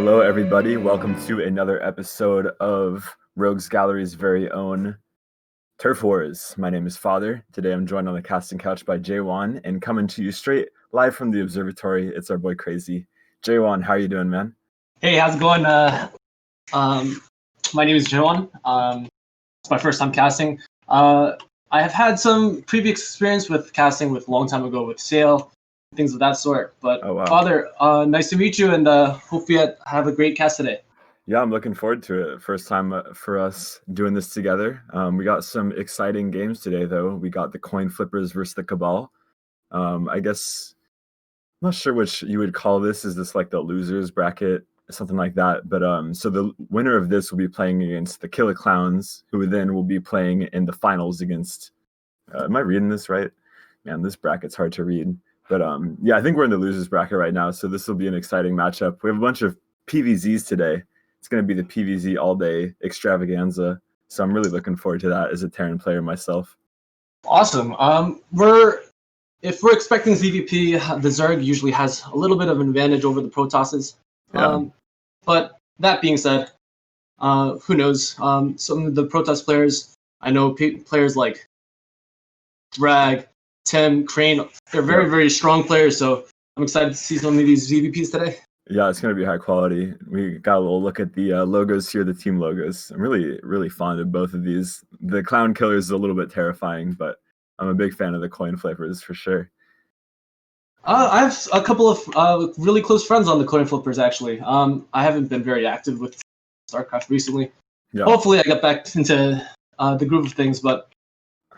Hello, everybody. Welcome to another episode of Rogues Gallery's very own Turf Wars. My name is Father. Today I'm joined on the casting couch by Jaewon, and coming to you straight live from the observatory, it's our boy Kraazy. Jaewon, how are you doing, man? Hey, how's it going? My name is Jaewon. It's my first time casting. I have had some previous experience with casting with a long time ago with Sale, things of that sort. But Oh, wow. Father, nice to meet you, and hope you have a great cast today. Yeah, I'm looking forward to it. First time for us doing this together. We got some exciting games today, though. We got the Coinflippers versus the Cabal. I guess I'm not sure which you would call this. Is this like the losers bracket, something like that? But so the winner of this will be playing against the Killer Clowns, who then will be playing in the finals against. Am I reading this right? Man, this bracket's hard to read. But yeah, I think we're in the losers bracket right now, so this will be an exciting matchup. We have a bunch of PVZs today. It's going to be the PVZ all-day extravaganza, so I'm really looking forward to that as a Terran player myself. Awesome. If we're expecting ZVP, the Zerg usually has a little bit of an advantage over the Protosses. Yeah. But that being said, who knows? Some of the Protoss players, I know players like Drag, Tim, Crane, they're very, very strong players, so I'm excited to see some of these ZVPs today. Yeah, it's going to be high quality. We got a little look at the logos here, the team logos. I'm really, really fond of both of these. The Clown Killer is a little bit terrifying, but I'm a big fan of the Coinflippers for sure. I have a couple of really close friends on the Coinflippers, actually. I haven't been very active with StarCraft recently. Yeah. Hopefully I get back into the groove of things, but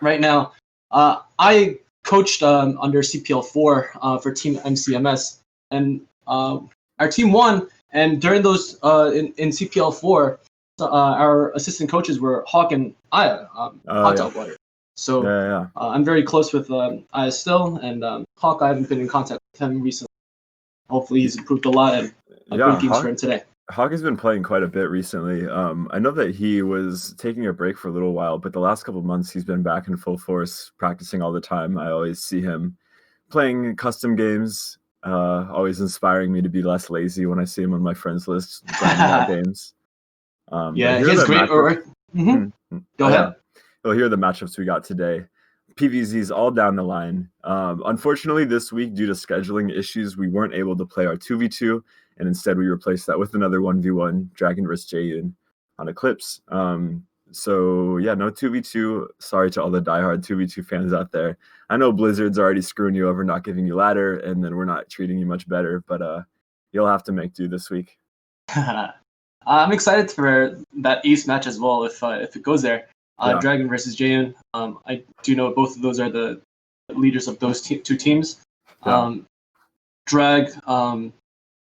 right now, I coached under CPL4 for Team MCMS, and our team won. And during those in CPL4, our assistant coaches were Hawk and Aya, Hot Dog Water. So I'm very close with Aya still, and Hawk, I haven't been in contact with him recently. Hopefully he's improved a lot, and great games for him today. Hawk has been playing quite a bit recently. I know that he was taking a break for a little while, but the last couple of months he's been back in full force, practicing all the time. I always see him playing custom games, always inspiring me to be less lazy when I see him on my friends list grinding out games. Yeah, he has great. Go ahead. Well, here are the matchups we got today. PVZs all down the line. Unfortunately, this week, due to scheduling issues, we weren't able to play our 2v2, and instead we replaced that with another 1v1, Dragon vs. Jaewon on Eclipse. So yeah, no 2v2. Sorry to all the diehard 2v2 fans out there. I know Blizzard's already screwing you over, not giving you ladder, and then we're not treating you much better, but you'll have to make do this week. I'm excited for that Ace match as well, if it goes there. Dragon versus Jaewon. I do know both of those are the leaders of those two teams. Drag,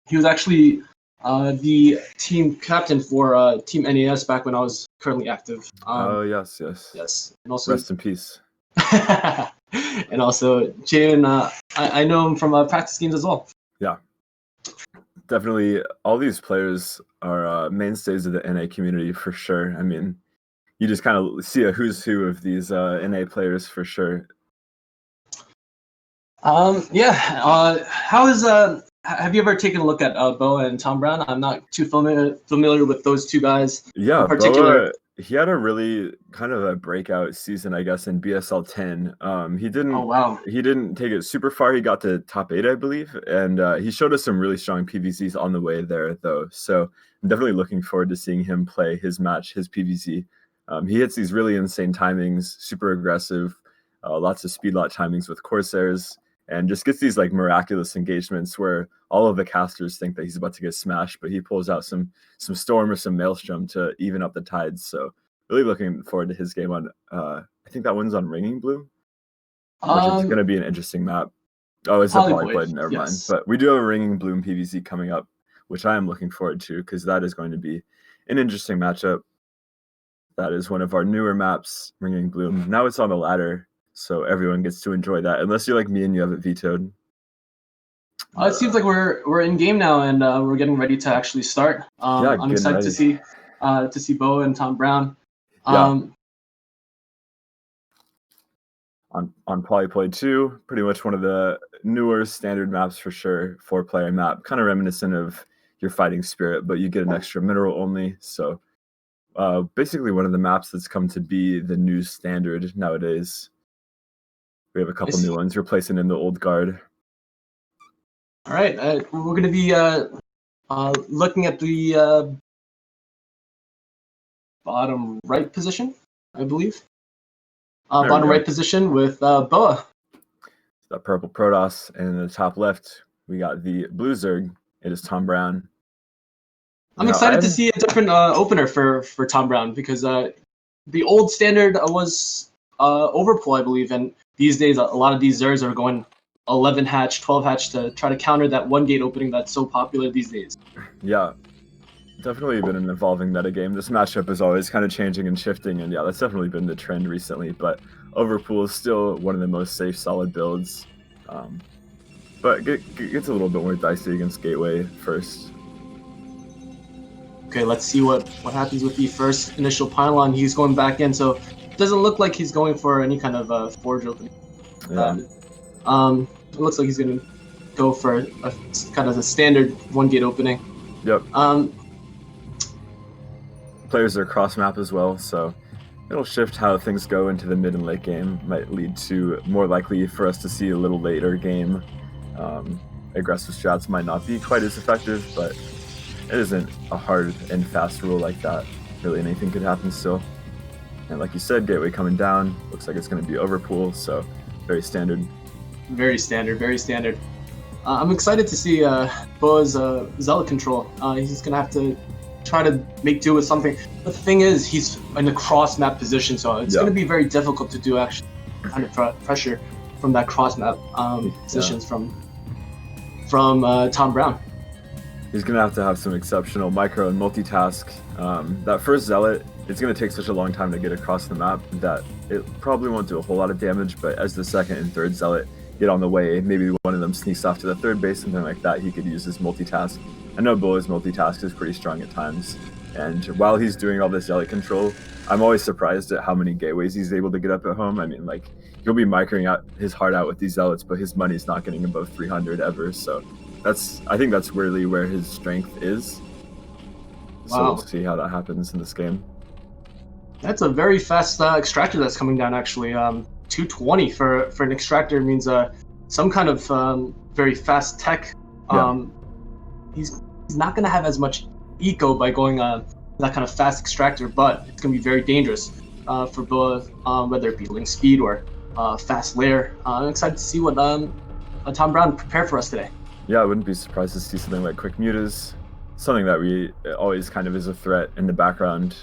he was actually the team captain for Team NAS back when I was currently active. Yes. And also, rest in peace. And also, Jaewon, I know him from practice games as well. Yeah. Definitely, all these players are mainstays of the NA community for sure. I mean, you just kind of see a who's who of these NA players for sure. How is have you ever taken a look at Boa and Tom Brown? I'm not too familiar with those two guys. Yeah, in particular. Boa, he had a really kind of a breakout season, I guess, in BSL 10. He didn't. Oh wow. He didn't take it super far. He got to top 8, I believe, and he showed us some really strong PVZs on the way there, though. So I'm definitely looking forward to seeing him play his match, his PVZ. He hits these really insane timings, super aggressive, lots of speed lot timings with Corsairs, and just gets these like miraculous engagements where all of the casters think that he's about to get smashed, but he pulls out some Storm or some Maelstrom to even up the tides. So really looking forward to his game on, I think that one's on Ringing Bloom, which is going to be an interesting map. Oh, it's a Polyblade, never mind. But we do have a Ringing Bloom PVZ coming up, which I am looking forward to because that is going to be an interesting matchup. That is one of our newer maps, Ringing Bloom. Now it's on the ladder, so everyone gets to enjoy that. Unless you're like me and you have it vetoed. It seems like we're in game now, and we're getting ready to actually start. I'm excited to see Bo and Tom Brown. On Polyplay 2, pretty much one of the newer standard maps for sure, 4-player map, kind of reminiscent of your fighting spirit, but you get an extra mineral only. So basically one of the maps that's come to be the new standard nowadays. We have a couple new ones replacing in the old guard. All right, we're going to be looking at the bottom right position, I believe. Bottom right position with Boa. That purple Protoss, and in the top left, we got the blue Zerg. It is Tom Brown. I'm excited to see a different opener for Tom Brown, because the old standard was Overpool, I believe, and these days a lot of these Zergs are going 11 hatch, 12 hatch to try to counter that one gate opening that's so popular these days. Yeah, definitely been an evolving metagame. This matchup is always kind of changing and shifting, and yeah, that's definitely been the trend recently. But Overpool is still one of the most safe, solid builds. But gets a little bit more dicey against Gateway first. Okay, let's see what happens with the first initial pylon. He's going back in, so it doesn't look like he's going for any kind of forge opening. Yeah. It looks like he's going to go for a kind of a standard one gate opening. Yep. Players are cross map as well, so it'll shift how things go into the mid and late game. Might lead to more likely for us to see a little later game. Aggressive strats might not be quite as effective, but it isn't a hard and fast rule like that. Really anything could happen still. And like you said, Gateway coming down. Looks like it's going to be Overpool, so very standard. Very standard, very standard. I'm excited to see Boa's Zealot control. He's going to have to try to make do with something. But the thing is, he's in a cross map position, so it's going to be very difficult to do actually kind of pressure from that cross map positions from Tom Brown. He's going to have some exceptional micro and multitask. That first Zealot, it's going to take such a long time to get across the map that it probably won't do a whole lot of damage, but as the second and third Zealot get on the way, maybe one of them sneaks off to the third base, something like that, he could use his multitask. I know Boa's multitask is pretty strong at times, and while he's doing all this Zealot control, I'm always surprised at how many gateways he's able to get up at home. I mean, like, he'll be microing out his heart out with these Zealots, but his money's not getting above 300 ever, so I think that's really where his strength is. So we'll see how that happens in this game. That's a very fast extractor that's coming down, actually. 220 for an extractor means some kind of very fast tech. He's not going to have as much eco by going that kind of fast extractor, but it's going to be very dangerous for both, whether it be link speed or fast layer. I'm excited to see what Tom Brown prepared for us today. Yeah, I wouldn't be surprised to see something like quick mutas, something that we always kind of is a threat in the background.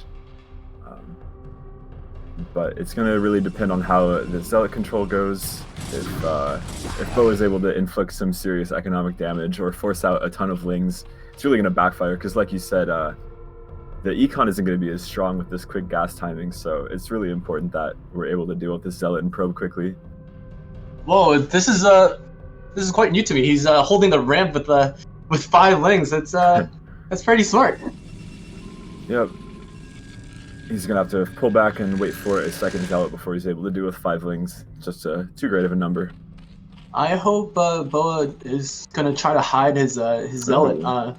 But it's going to really depend on how the Zealot control goes. If Bo is able to inflict some serious economic damage or force out a ton of lings, it's really going to backfire, because like you said, the econ isn't going to be as strong with this quick gas timing, so it's really important that we're able to deal with this Zealot and probe quickly. Whoa, this is quite new to me. He's holding the ramp with 5 lings. That's pretty smart. Yep. He's going to have to pull back and wait for a second Zealot before he's able to do with 5 lings. Just too great of a number. I hope Boa is going to try to hide his Zealot.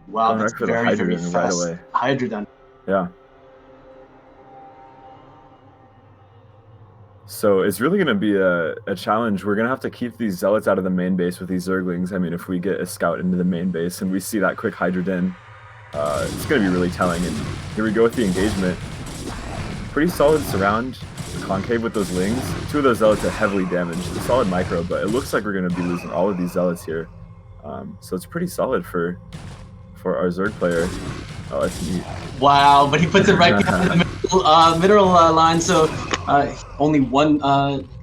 Wow, that's very, very fast. Right away. Hydra then. Yeah. So it's really going to be a challenge. We're going to have to keep these Zealots out of the main base with these Zerglings. I mean, if we get a scout into the main base and we see that quick Hydra den, it's going to be really telling. And here we go with the engagement. Pretty solid surround. The concave with those lings. 2 of those Zealots are heavily damaged. A solid micro, but it looks like we're going to be losing all of these Zealots here. So it's pretty solid for our Zerg player. Oh, that's neat. Wow, but he puts it right behind the mineral line, so only one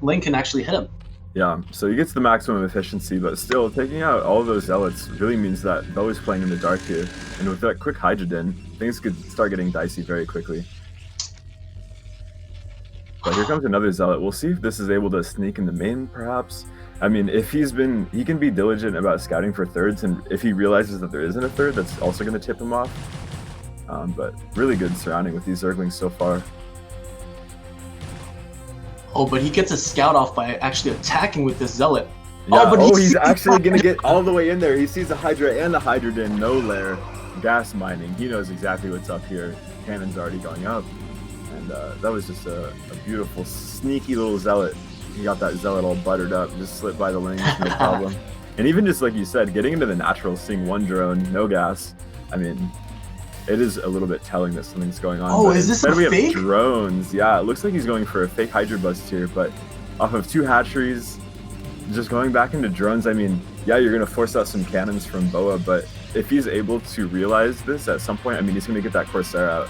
link can actually hit him. Yeah, so he gets the maximum efficiency, but still, taking out all of those Zealots really means that Bo is playing in the dark here. And with that quick Hydra den, things could start getting dicey very quickly. But here comes another Zealot. We'll see if this is able to sneak in the main, perhaps. I mean, if he can be diligent about scouting for thirds, and if he realizes that there isn't a third, that's also going to tip him off. But really good surrounding with these Zerglings so far. Oh, but he gets a scout off by actually attacking with this Zealot. Yeah. but Oh, he he's sees actually that. gonna get all the way in there. He sees the Hydra and the Hydrogen, no lair, gas mining. He knows exactly what's up here. Cannon's already going up, and that was just a beautiful, sneaky little zealot. He got that zealot all buttered up, just slipped by the lanes, no problem. And even just like you said, getting into the natural, seeing one drone, no gas. I mean, it is a little bit telling that something's going on. Oh, but is this instead a we have fake? drones. Yeah, it looks like he's going for a fake Hydra bust here, but off of 2 hatcheries, just going back into drones. I mean, yeah, you're going to force out some cannons from Boa, but if he's able to realize this at some point, I mean, he's going to get that Corsair out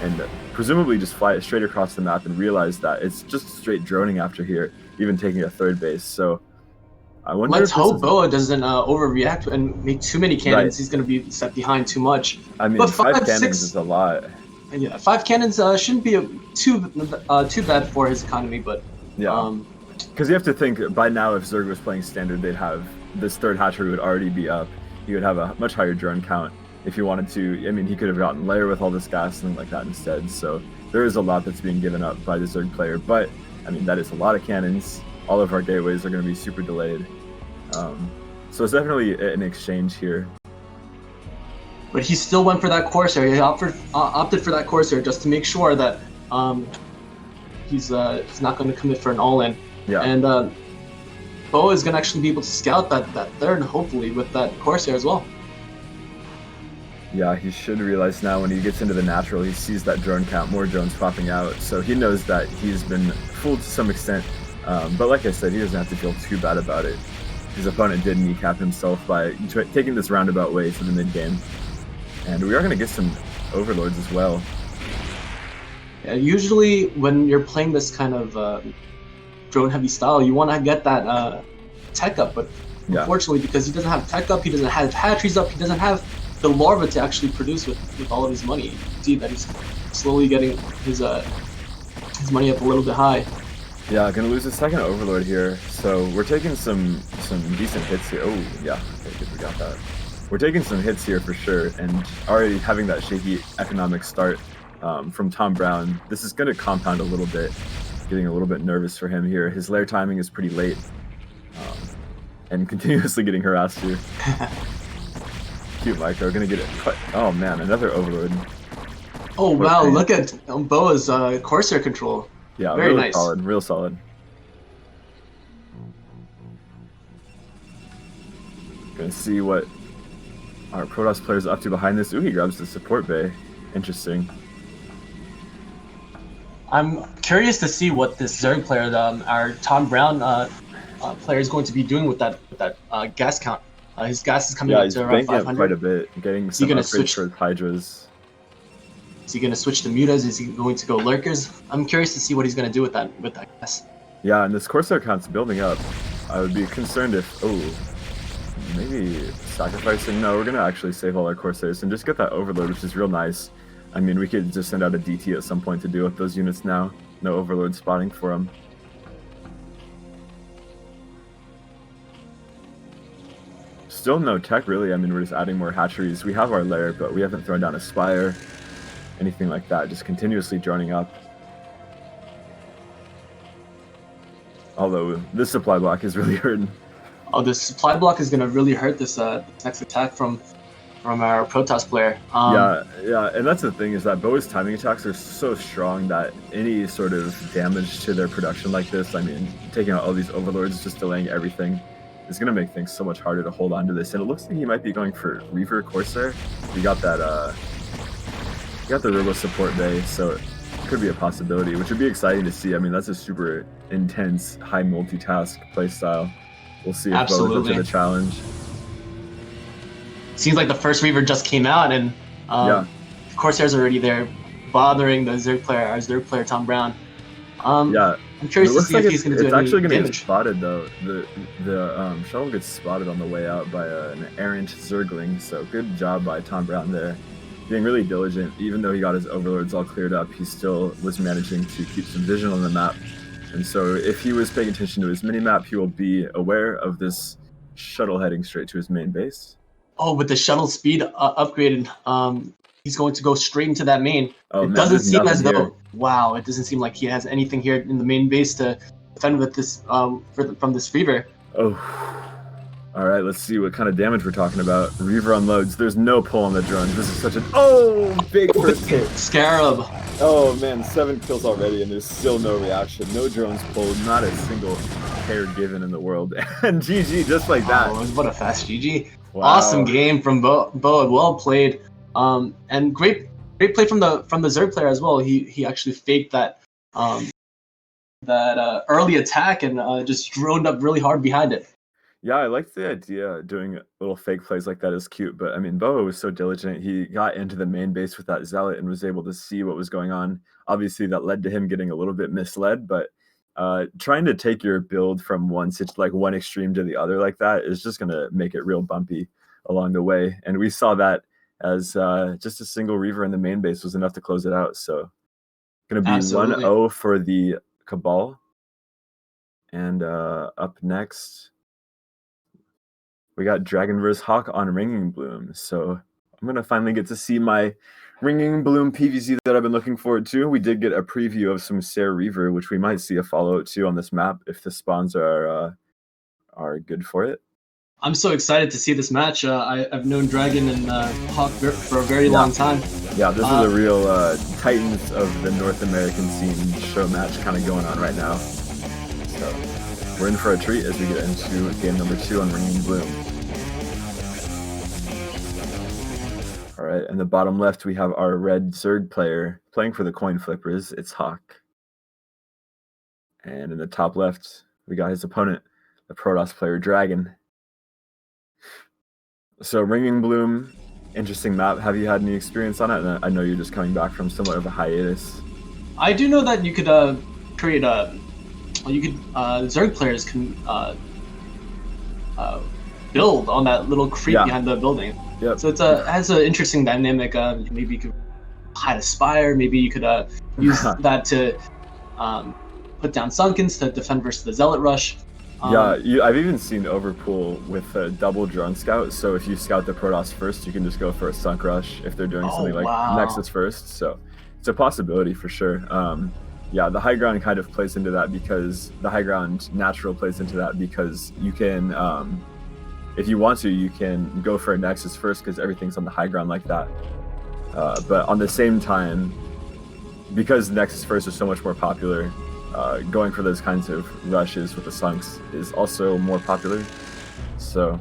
and presumably just fly it straight across the map and realize that it's just straight droning after here, even taking a 3rd base. So I wonder Let's if this hope is Boa doesn't overreact and make too many cannons. right. He's going to be set behind too much. I mean, But 5 cannons 6 is a lot. Yeah, 5 cannons shouldn't be too bad for his economy, but Yeah. Because you have to think, by now, if Zerg was playing standard, they'd have this 3rd hatchery would already be up. He would have a much higher drone count if he wanted to. I mean, he could have gotten layer with all this gas and like that instead. So there is a lot that's being given up by the Zerg player. But I mean, that is a lot of cannons. All of our gateways are going to be super delayed. So it's definitely an exchange here. But he still went for that Corsair. He opted for that Corsair just to make sure that he's not going to commit for an all-in. Yeah. And Boa is going to actually be able to scout that 3rd, hopefully, with that Corsair as well. Yeah, he should realize now when he gets into the natural, he sees that drone count, more drones popping out. So he knows that he's been fooled to some extent. But like I said, he doesn't have to feel too bad about it. His opponent did kneecap himself by taking this roundabout way to the mid-game. And we are going to get some overlords as well. Yeah, usually when you're playing this kind of drone-heavy style, you want to get that tech up, but Yeah. unfortunately, because he doesn't have tech up, he doesn't have hatcheries up, he doesn't have the larva to actually produce with all of his money. You see that he's slowly getting his money up a little bit high. Yeah, gonna lose a 2nd overlord here. So we're taking some decent hits here. Oh yeah, okay, good, we got that. We're taking some hits here for sure, and already having that shaky economic start from Tom Brown. This is gonna compound a little bit, getting a little bit nervous for him here. His lair timing is pretty late, and continuously getting harassed here. Cute micro, gonna get it. Oh man, another overlord. Oh wow, look at Boa's Corsair control. Yeah, very really nice. solid, real solid. Gonna see what our Protoss player's up to behind this. Ooh, he grabs the support bay. Interesting. I'm curious to see what this Zerg player, our Tom Brown player, is going to be doing with that gas count. His gas is coming up He's to around banking up 500. quite a bit, getting some upgrades for Hydras. Is he going to switch to mutas? Is he going to go lurkers? I'm curious to see what he's going to do with that gas. Yeah, and this Corsair count's building up. I would be concerned if, maybe sacrificing. No, we're gonna actually save all our Corsairs and just get that overload, which is real nice. I mean, we could just send out a DT at some point to deal with those units now. No overload spotting for them. Still no tech, really. I mean, we're just adding more hatcheries. We have our lair, but we haven't thrown down a spire, anything like that. Just continuously droning up. Although this supply block is really hurting. Oh, this supply block is going to really hurt this next attack from our Protoss player. Yeah, and that's the thing, is that Boa's timing attacks are so strong that any sort of damage to their production like this, I mean, taking out all these overlords, just delaying everything, is going to make things so much harder to hold on to this. And it looks like he might be going for Reaver Corsair. We got that, we got the Robo support bay, so it could be a possibility, which would be exciting to see. I mean, that's a super intense, high multitask playstyle. We'll see if Boa goes to the challenge. Seems like the first Reaver just came out, and Corsair's already there, bothering the Zerg player, our Zerg player Tom Brown. Yeah, I'm curious to see if he's going to do any damage. It's actually going to get spotted though. The shuttle gets spotted on the way out by an errant Zergling. So good job by Tom Brown there, being really diligent. Even though he got his overlords all cleared up, he still was managing to keep some vision on the map. And so if he was paying attention to his mini-map, he will be aware of this shuttle heading straight to his main base. Oh, with the shuttle speed upgraded, he's going to go straight into that main. Oh, it doesn't seem as though, it doesn't seem like he has anything here in the main base to defend with this from this Reaver. Oh. All right, let's see what kind of damage we're talking about. Reaver unloads. There's no pull on the drones. This is such an... Oh, big first hit. Scarab. Oh, man, 7 kills already, and there's still no reaction. No drones pulled, not a single care given in the world. And GG, just like that. Oh, what a fast GG. Wow. Awesome game from Bo. Well played. And great play from the Zerg player as well. He actually faked that early attack and just droned up really hard behind it. Yeah, I liked the idea. Doing little fake plays like that is cute, but I mean, Boa was so diligent. He got into the main base with that Zealot and was able to see what was going on. Obviously, that led to him getting a little bit misled, but trying to take your build from one extreme to the other like that is just going to make it real bumpy along the way. And we saw that as just a single Reaver in the main base was enough to close it out. So going to be 1-0 for the Cabal. And up next, we got Dragon vs. Hawk on Ringing Bloom. So I'm going to finally get to see my Ringing Bloom PvZ that I've been looking forward to. We did get a preview of some Sarah Reaver, which we might see a follow-up to on this map if the spawns are good for it. I'm so excited to see this match. I've known Dragon and Hawk for a very long time. Yeah, this is a real Titans of the North American scene show match kind of going on right now. So we're in for a treat as we get into game number 2 on Ringing Bloom. All right, in the bottom left, we have our red Zerg player playing for the Coinflippers. It's Hawk. And in the top left, we got his opponent, the Protoss player, Dragon. So Ringing Bloom, interesting map. Have you had any experience on it? And I know you're just coming back from somewhat of a hiatus. I do know that you could create Zerg players can build on that little creep behind the building. Yep. So it has an interesting dynamic. Maybe you could hide a spire. Maybe you could use that to put down Sunkens to defend versus the Zealot rush. I've even seen Overpool with a double drone scout. So if you scout the Protoss first, you can just go for a Sunk rush if they're doing something like Nexus first. So it's a possibility for sure. The high ground kind of plays into that because the high ground natural plays into that because you can, if you want to, you can go for a Nexus first because everything's on the high ground like that. But on the same time, because Nexus first is so much more popular, going for those kinds of rushes with the Sunks is also more popular. So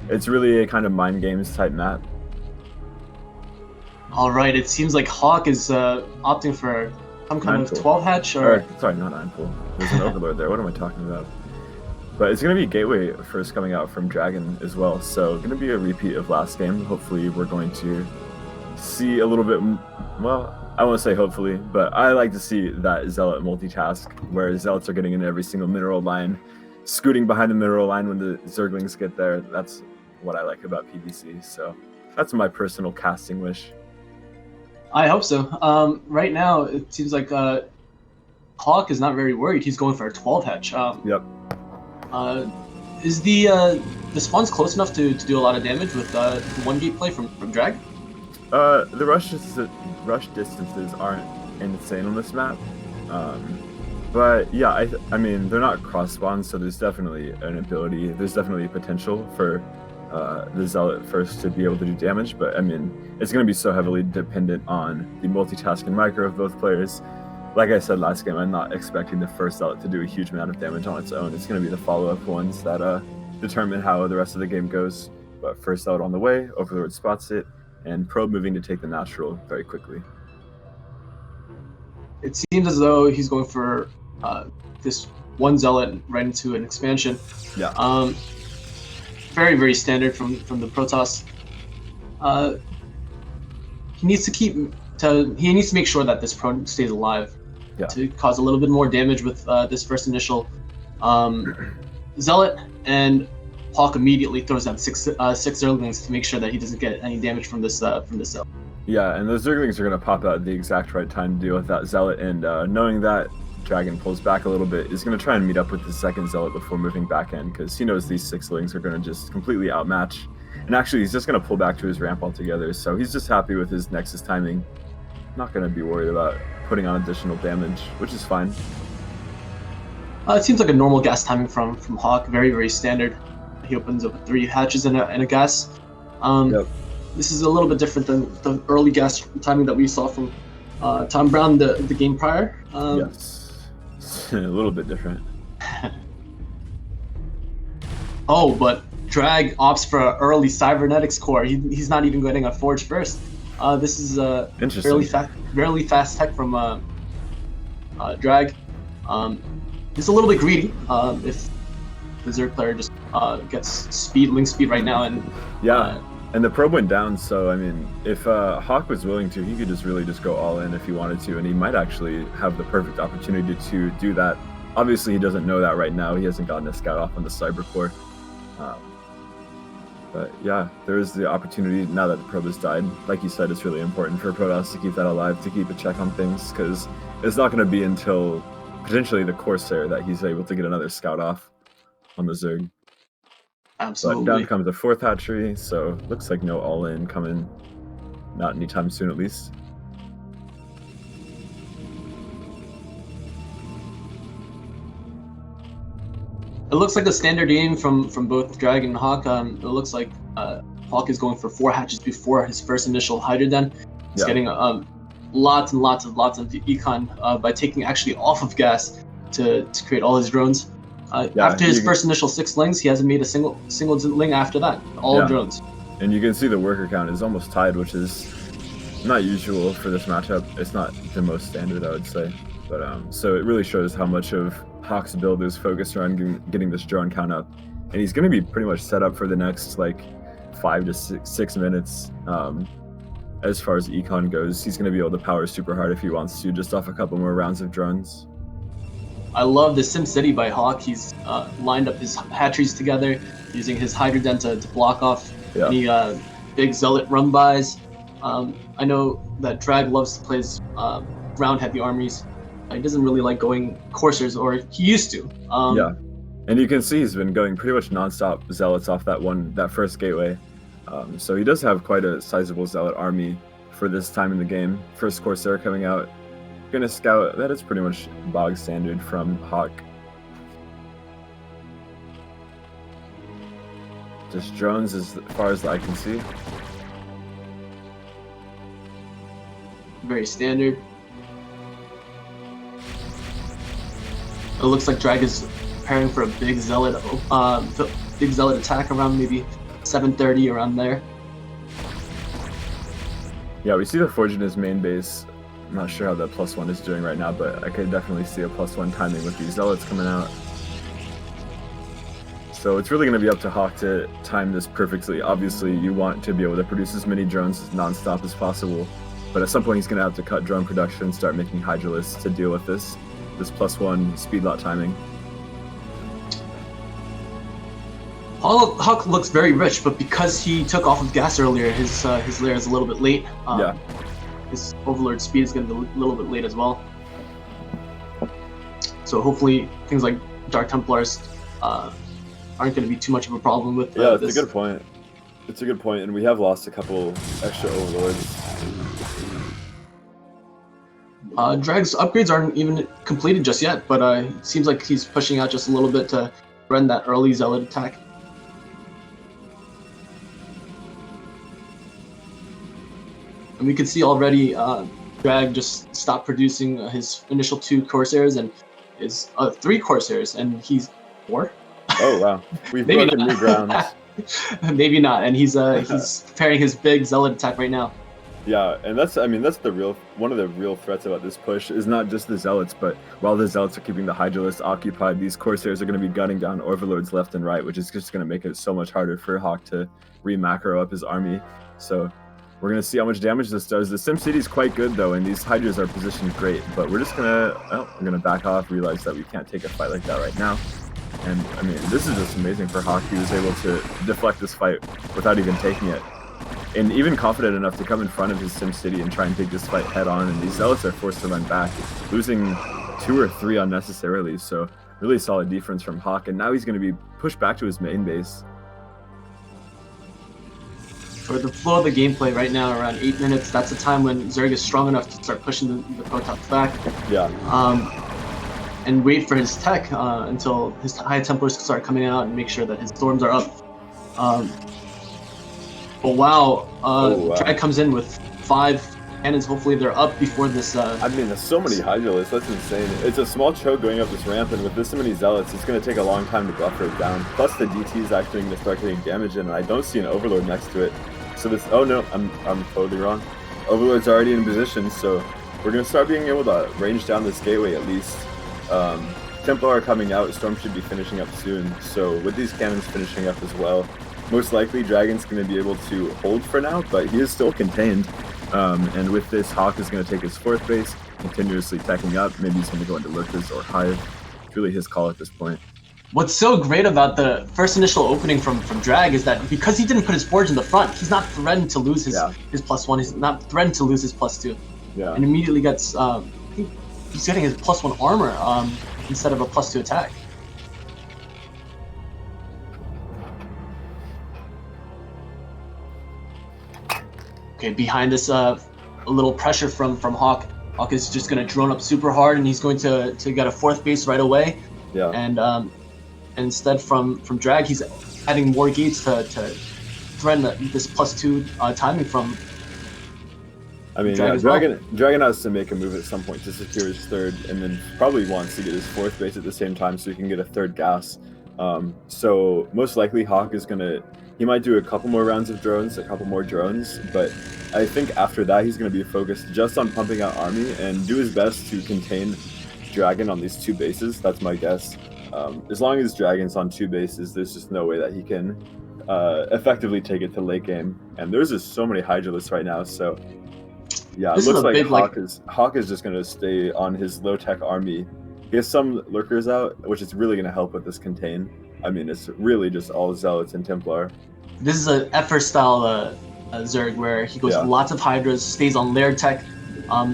it's really a kind of mind games type map. All right, it seems like Hawk is opting for some kind of 12 hatch or sorry, not 9-pool. There's an Overlord there. What am I talking about? But it's going to be Gateway first coming out from Dragon as well. So going to be a repeat of last game. Hopefully we're going to see a little bit, well, I won't say hopefully, but I like to see that Zealot multitask where Zealots are getting into every single mineral line, scooting behind the mineral line when the Zerglings get there. That's what I like about PvC. So that's my personal casting wish. I hope so. Right now, it seems like Hawk is not very worried. He's going for a 12 hatch. Yep. Is the spawn's close enough to do a lot of damage with one gate play from Drag? The rush distances aren't insane on this map. But yeah, I mean, they're not cross spawns, so there's definitely an ability. There's definitely a potential for the Zealot first to be able to do damage, but I mean, it's going to be so heavily dependent on the multitasking micro of both players. Like I said last game, I'm not expecting the first Zealot to do a huge amount of damage on its own. It's going to be the follow-up ones that determine how the rest of the game goes. But first Zealot on the way, Overlord spots it, and Probe moving to take the natural very quickly. It seems as though he's going for this one Zealot right into an expansion. Yeah. Very, very standard from the Protoss. He needs to make sure that this Pro stays alive to cause a little bit more damage with this first initial Zealot, and Hawk immediately throws down six Zerglings to make sure that he doesn't get any damage from this Zealot. Yeah, and those Zerglings are going to pop out at the exact right time to deal with that Zealot, and knowing that Dragon pulls back a little bit, is going to try and meet up with the second Zealot before moving back in, because he knows these Sixlings are going to just completely outmatch. And actually, he's just going to pull back to his ramp altogether, so he's just happy with his Nexus timing. Not going to be worried about putting on additional damage, which is fine. It seems like a normal gas timing from Hawk, very, very standard. He opens up with 3 hatches and a gas. Yep. This is a little bit different than the early gas timing that we saw from Tom Brown the game prior. Yes, a little bit different. Oh, but Drag opts for an early cybernetics core. He's not even getting a forge first. This is a fairly fast tech from Drag. It's a little bit greedy if the Zerg player just gets link speed right now. And and the probe went down, so I mean, if Hawk was willing to, he could just really go all in if he wanted to, and he might actually have the perfect opportunity to do that. Obviously, he doesn't know that right now. He hasn't gotten a scout off on the cyber core. But yeah, there is the opportunity now that the probe has died. Like you said, it's really important for Protoss to keep that alive, to keep a check on things, because it's not going to be until potentially the Corsair that he's able to get another scout off on the Zerg. Absolutely. But down comes the 4th hatchery, so looks like no all-in coming, not anytime soon at least. It looks like a standard game from both Drag and Hawk. It looks like Hawk is going for 4 hatches before his first initial Hydra Den. He's getting lots and lots of econ by taking actually off of gas to create all his drones. After his first initial 6 lings, he hasn't made a single ling after that. All drones. And you can see the worker count is almost tied, which is not usual for this matchup. It's not the most standard, I would say. But so it really shows how much of Hawk's build is focused around getting this drone count up, and he's going to be pretty much set up for the next like 5 to 6 minutes. As far as econ goes, he's going to be able to power super hard if he wants to, just off a couple more rounds of drones. I love the SimCity by Hawk. He's lined up his hatcheries together, using his Hydra Den to block off any big Zealot run-bys. I know that Drag loves to play his ground-heavy armies. He doesn't really like going Corsairs, or he used to. And you can see he's been going pretty much non-stop Zealots off that first gateway. So he does have quite a sizable Zealot army for this time in the game. First Corsair coming out. Gonna scout. That is pretty much bog standard from Hawk. Just drones as far as I can see. Very standard. It looks like Drag is preparing for a big Zealot attack around maybe 7:30, around there. Yeah, we see the Forge in his main base. I'm not sure how that +1 is doing right now, but I could definitely see a +1 timing with these Zealots coming out. So it's really going to be up to Hawk to time this perfectly. Obviously, you want to be able to produce as many drones non-stop as possible, but at some point he's going to have to cut drone production, start making Hydra lists to deal with this +1 speed lot timing. Hawk looks very rich, but because he took off of gas earlier, his lair is a little bit late. His Overlord speed is going to be a little bit late as well. So hopefully things like Dark Templars aren't going to be too much of a problem with this. It's a good point. It's a good point, and we have lost a couple extra Overlords. Drag's upgrades aren't even completed just yet, but it seems like he's pushing out just a little bit to run that early Zealot attack. And we can see already Drag just stopped producing his initial 2 Corsairs and his 3 Corsairs, and he's 4. Oh wow, we've broken new ground. Maybe not, and he's preparing his big Zealot attack right now. Yeah, and that's one of the real threats about this push is not just the Zealots, but while the Zealots are keeping the Hydra list occupied, these Corsairs are going to be gunning down Overlords left and right, which is just going to make it so much harder for Hawk to re-macro up his army. So we're going to see how much damage this does. The SimCity is quite good though, and these Hydras are positioned great, but we're just going to back off, realize that we can't take a fight like that right now. And I mean, this is just amazing for Hawk. He was able to deflect this fight without even taking it. And even confident enough to come in front of his SimCity and try and take this fight head on, and these Zealots are forced to run back, losing 2 or 3 unnecessarily, so really solid defense from Hawk, and now he's going to be pushed back to his main base. For the flow of the gameplay right now, around 8 minutes, that's the time when Zerg is strong enough to start pushing the Protoss back. Yeah. and wait for his tech until his High Templars start coming out and make sure that his storms are up. But wow, Drag comes in with 5 cannons. Hopefully they're up before this. I mean, there's so many Hydralisks. That's insane. It's a small choke going up this ramp, and with this many Zealots, it's going to take a long time to buffer it down. Plus, the DT is actually going to start getting damage in, and I don't see an Overlord next to it. So this... Oh, no, I'm totally wrong. Overlord's already in position, so we're going to start being able to range down this gateway at least. Templar are coming out. Storm should be finishing up soon. So with these cannons finishing up as well, most likely Dragon's going to be able to hold for now, but he is still contained. And with this, Hawk is going to take his 4th base, continuously teching up. Maybe he's going to go into Lurkers or Hive. It's really his call at this point. What's so great about the first initial opening from Drag is that because he didn't put his Forge in the front, he's not threatened to lose his +1. He's not threatened to lose his +2. Yeah. And immediately gets, I think he's getting his +1 armor instead of a +2 attack. Okay, behind this, a little pressure from Hawk. Hawk is just going to drone up super hard, and he's going to get a 4th base right away. Yeah. And instead from Drag, he's adding more gates to threaten this +2 timing from. I mean, Dragon has to make a move at some point to secure his 3rd, and then probably wants to get his 4th base at the same time so he can get a 3rd gas. So most likely Hawk is going to... He might do a couple more rounds of drones, a couple more drones, but I think after that he's going to be focused just on pumping out army and do his best to contain Dragon on these 2 bases. That's my guess. As long as Dragon's on 2 bases, there's just no way that he can effectively take it to late game. And there's just so many Hydralisks right now, so yeah, it looks like Hawk is just going to stay on his low-tech army. He has some Lurkers out, which is really going to help with this contain. I mean, it's really just all Zealots and Templar. This is an effort style Zerg where he goes lots of Hydras, stays on layered tech,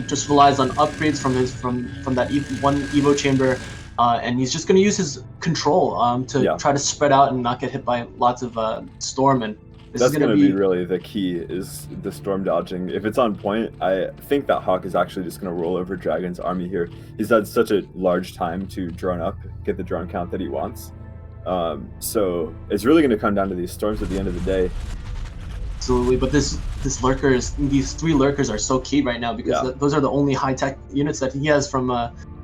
just relies on upgrades from that one Evo chamber, and he's just going to use his control to try to spread out and not get hit by lots of storm. And that's going to be really the key, is the storm dodging. If it's on point, I think that Hawk is actually just going to roll over Dragon's army here. He's had such a large time to drone up, get the drone count that he wants. So it's really going to come down to these storms at the end of the day. Absolutely, but these 3 Lurkers are so key right now because those are the only high-tech units that he has from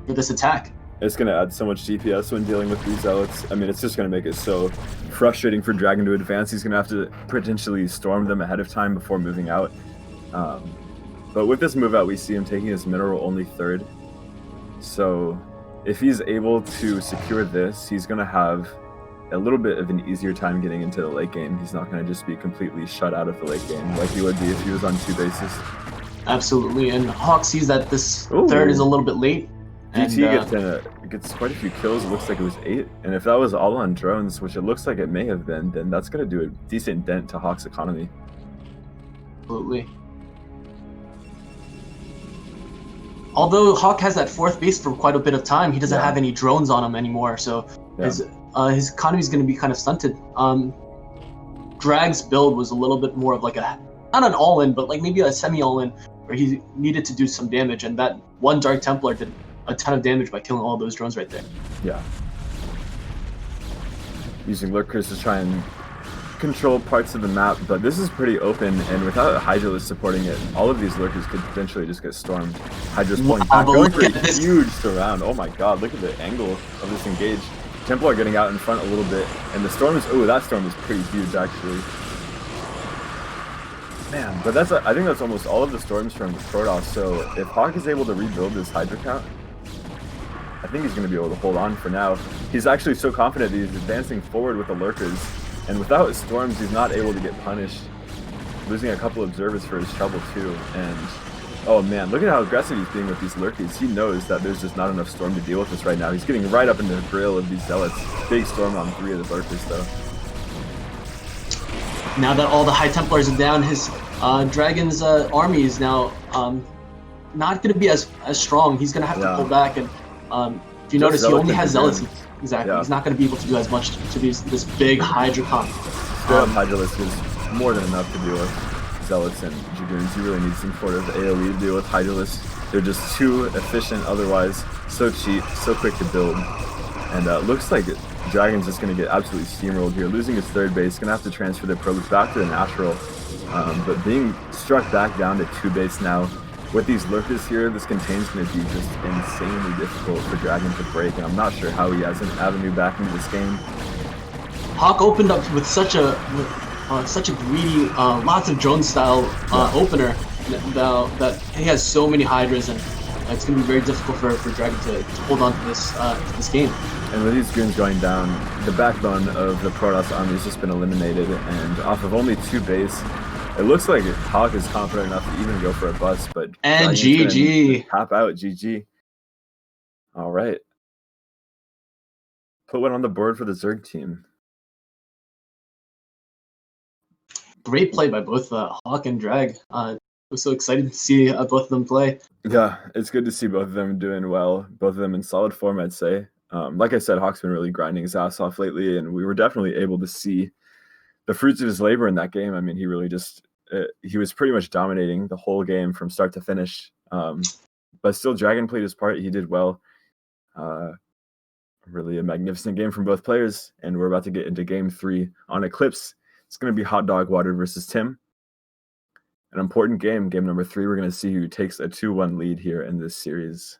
for this attack. It's going to add so much DPS when dealing with these Zealots. I mean, it's just going to make it so frustrating for Dragon to advance. He's going to have to potentially storm them ahead of time before moving out. But with this move out, we see him taking his mineral only 3rd. So if he's able to secure this, he's going to have a little bit of an easier time getting into the late game. He's not going to just be completely shut out of the late game like he would be if he was on 2 bases. Absolutely, and Hawk sees that this 3rd is a little bit late. DT gets quite a few kills. It looks like it was 8, and if that was all on drones, which it looks like it may have been, then that's going to do a decent dent to Hawk's economy. Absolutely. Although Hawk has that 4th base for quite a bit of time, he doesn't have any drones on him anymore, so his economy is going to be kind of stunted. Drag's build was a little bit more of like not an all-in, but like maybe a semi-all-in, where he needed to do some damage, and that one Dark Templar did a ton of damage by killing all those drones right there. Yeah. Using Lurkers to try and control parts of the map, but this is pretty open, and without a Hydralisk supporting it, all of these Lurkers could potentially just get stormed. Hydra's pulling back, going for a huge surround. Oh my god, look at the angle of this engage. Templar getting out in front a little bit, and the storm is... Oh, that storm is pretty huge, actually. Man, but I think that's almost all of the storms from Protoss, so if Hawk is able to rebuild this Hydra count, I think he's going to be able to hold on for now. He's actually so confident that he's advancing forward with the Lurkers, and without storms, he's not able to get punished. Losing a couple observers for his trouble, too, and... Oh man, look at how aggressive he's being with these Lurkies. He knows that there's just not enough storm to deal with this right now. He's getting right up into the grill of these Zealots. Big storm on 3 of the Lurkers, though. Now that all the High Templars are down, his Dragon's army is now not going to be as strong. He's going to have to pull back, and if you notice, he only has Zealots. Exactly. He's not going to be able to do as much to this big Hydra comp. Hydralisk is more than enough to deal with Zealots and Dragoons. You really need some sort of AoE to deal with Hydralisk. They're just too efficient otherwise, so cheap, so quick to build. And looks like Dragon's just going to get absolutely steamrolled here, losing his third base, going to have to transfer the probes back to the natural. But being struck back down to 2 base now, with these lurkers here, this container's going to be just insanely difficult for Dragon to break, and I'm not sure how he has an avenue back into this game. Hawk opened up with such a greedy, lots of drone style opener that he has so many hydras, and it's going to be very difficult for Dragon to hold on to this game. And with these goons going down, the backbone of the Protoss army has just been eliminated, and off of only 2 base, it looks like Hawk is confident enough to even go for a bust, but and GG. Tap out, GG. All right. Put one on the board for the Zerg team. Great play by both Hawk and Drag. I was so excited to see both of them play. Yeah, it's good to see both of them doing well. Both of them in solid form, I'd say. Like I said, Hawk's been really grinding his ass off lately, and we were definitely able to see the fruits of his labor in that game. I mean, he really just he was pretty much dominating the whole game from start to finish. But still, Dragon played his part. He did well. Really a magnificent game from both players, and we're about to get into game 3 on Eclipse. It's going to be Hot Dog Water versus Tim. An important game, game number 3. We're going to see who takes a 2-1 lead here in this series.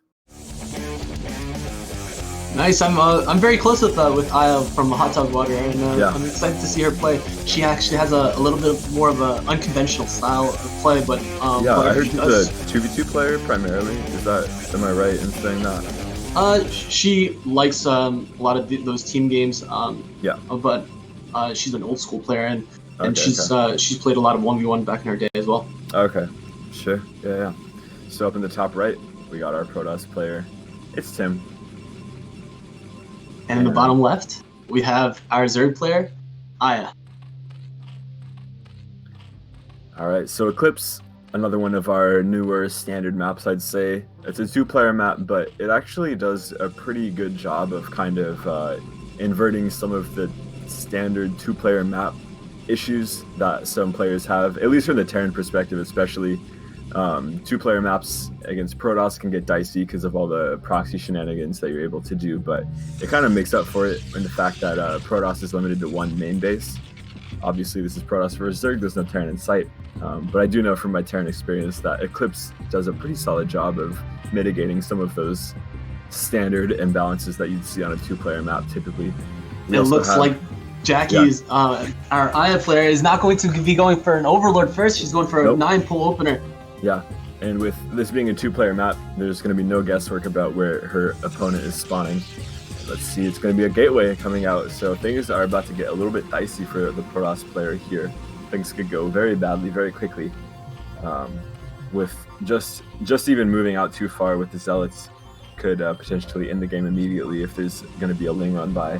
Nice. I'm very close with Aya from Hot Dog Water, and I'm excited to see her play. She actually has a little bit more of an unconventional style of play, but I heard she's a 2v2 player primarily. Am I right in saying that? She likes a lot of those team games. But she's an old school player, and she's played a lot of 1v1 back in her day as well. Okay, sure, yeah. So up in the top right, we got our Protoss player. It's Tim. And in the bottom left, we have our Zerg player, Aya. All right, so Eclipse, another one of our newer standard maps, I'd say. It's a 2-player map, but it actually does a pretty good job of kind of inverting some of the standard 2-player map issues that some players have, at least from the Terran perspective especially. 2-player maps against Protoss can get dicey because of all the proxy shenanigans that you're able to do, but it kind of makes up for it in the fact that Protoss is limited to 1 main base. Obviously, this is Protoss versus Zerg, there's no Terran in sight, but I do know from my Terran experience that Eclipse does a pretty solid job of mitigating some of those standard imbalances that you'd see on a 2-player map typically. It looks like Jackie's, our Aya player, is not going to be going for an Overlord first, she's going for a 9-pull opener. Yeah, and with this being a 2-player map, there's going to be no guesswork about where her opponent is spawning. Let's see, it's going to be a gateway coming out, so things are about to get a little bit dicey for the Protoss player here. Things could go very badly, very quickly. With just even moving out too far with the Zealots could potentially end the game immediately if there's going to be a Ling run by.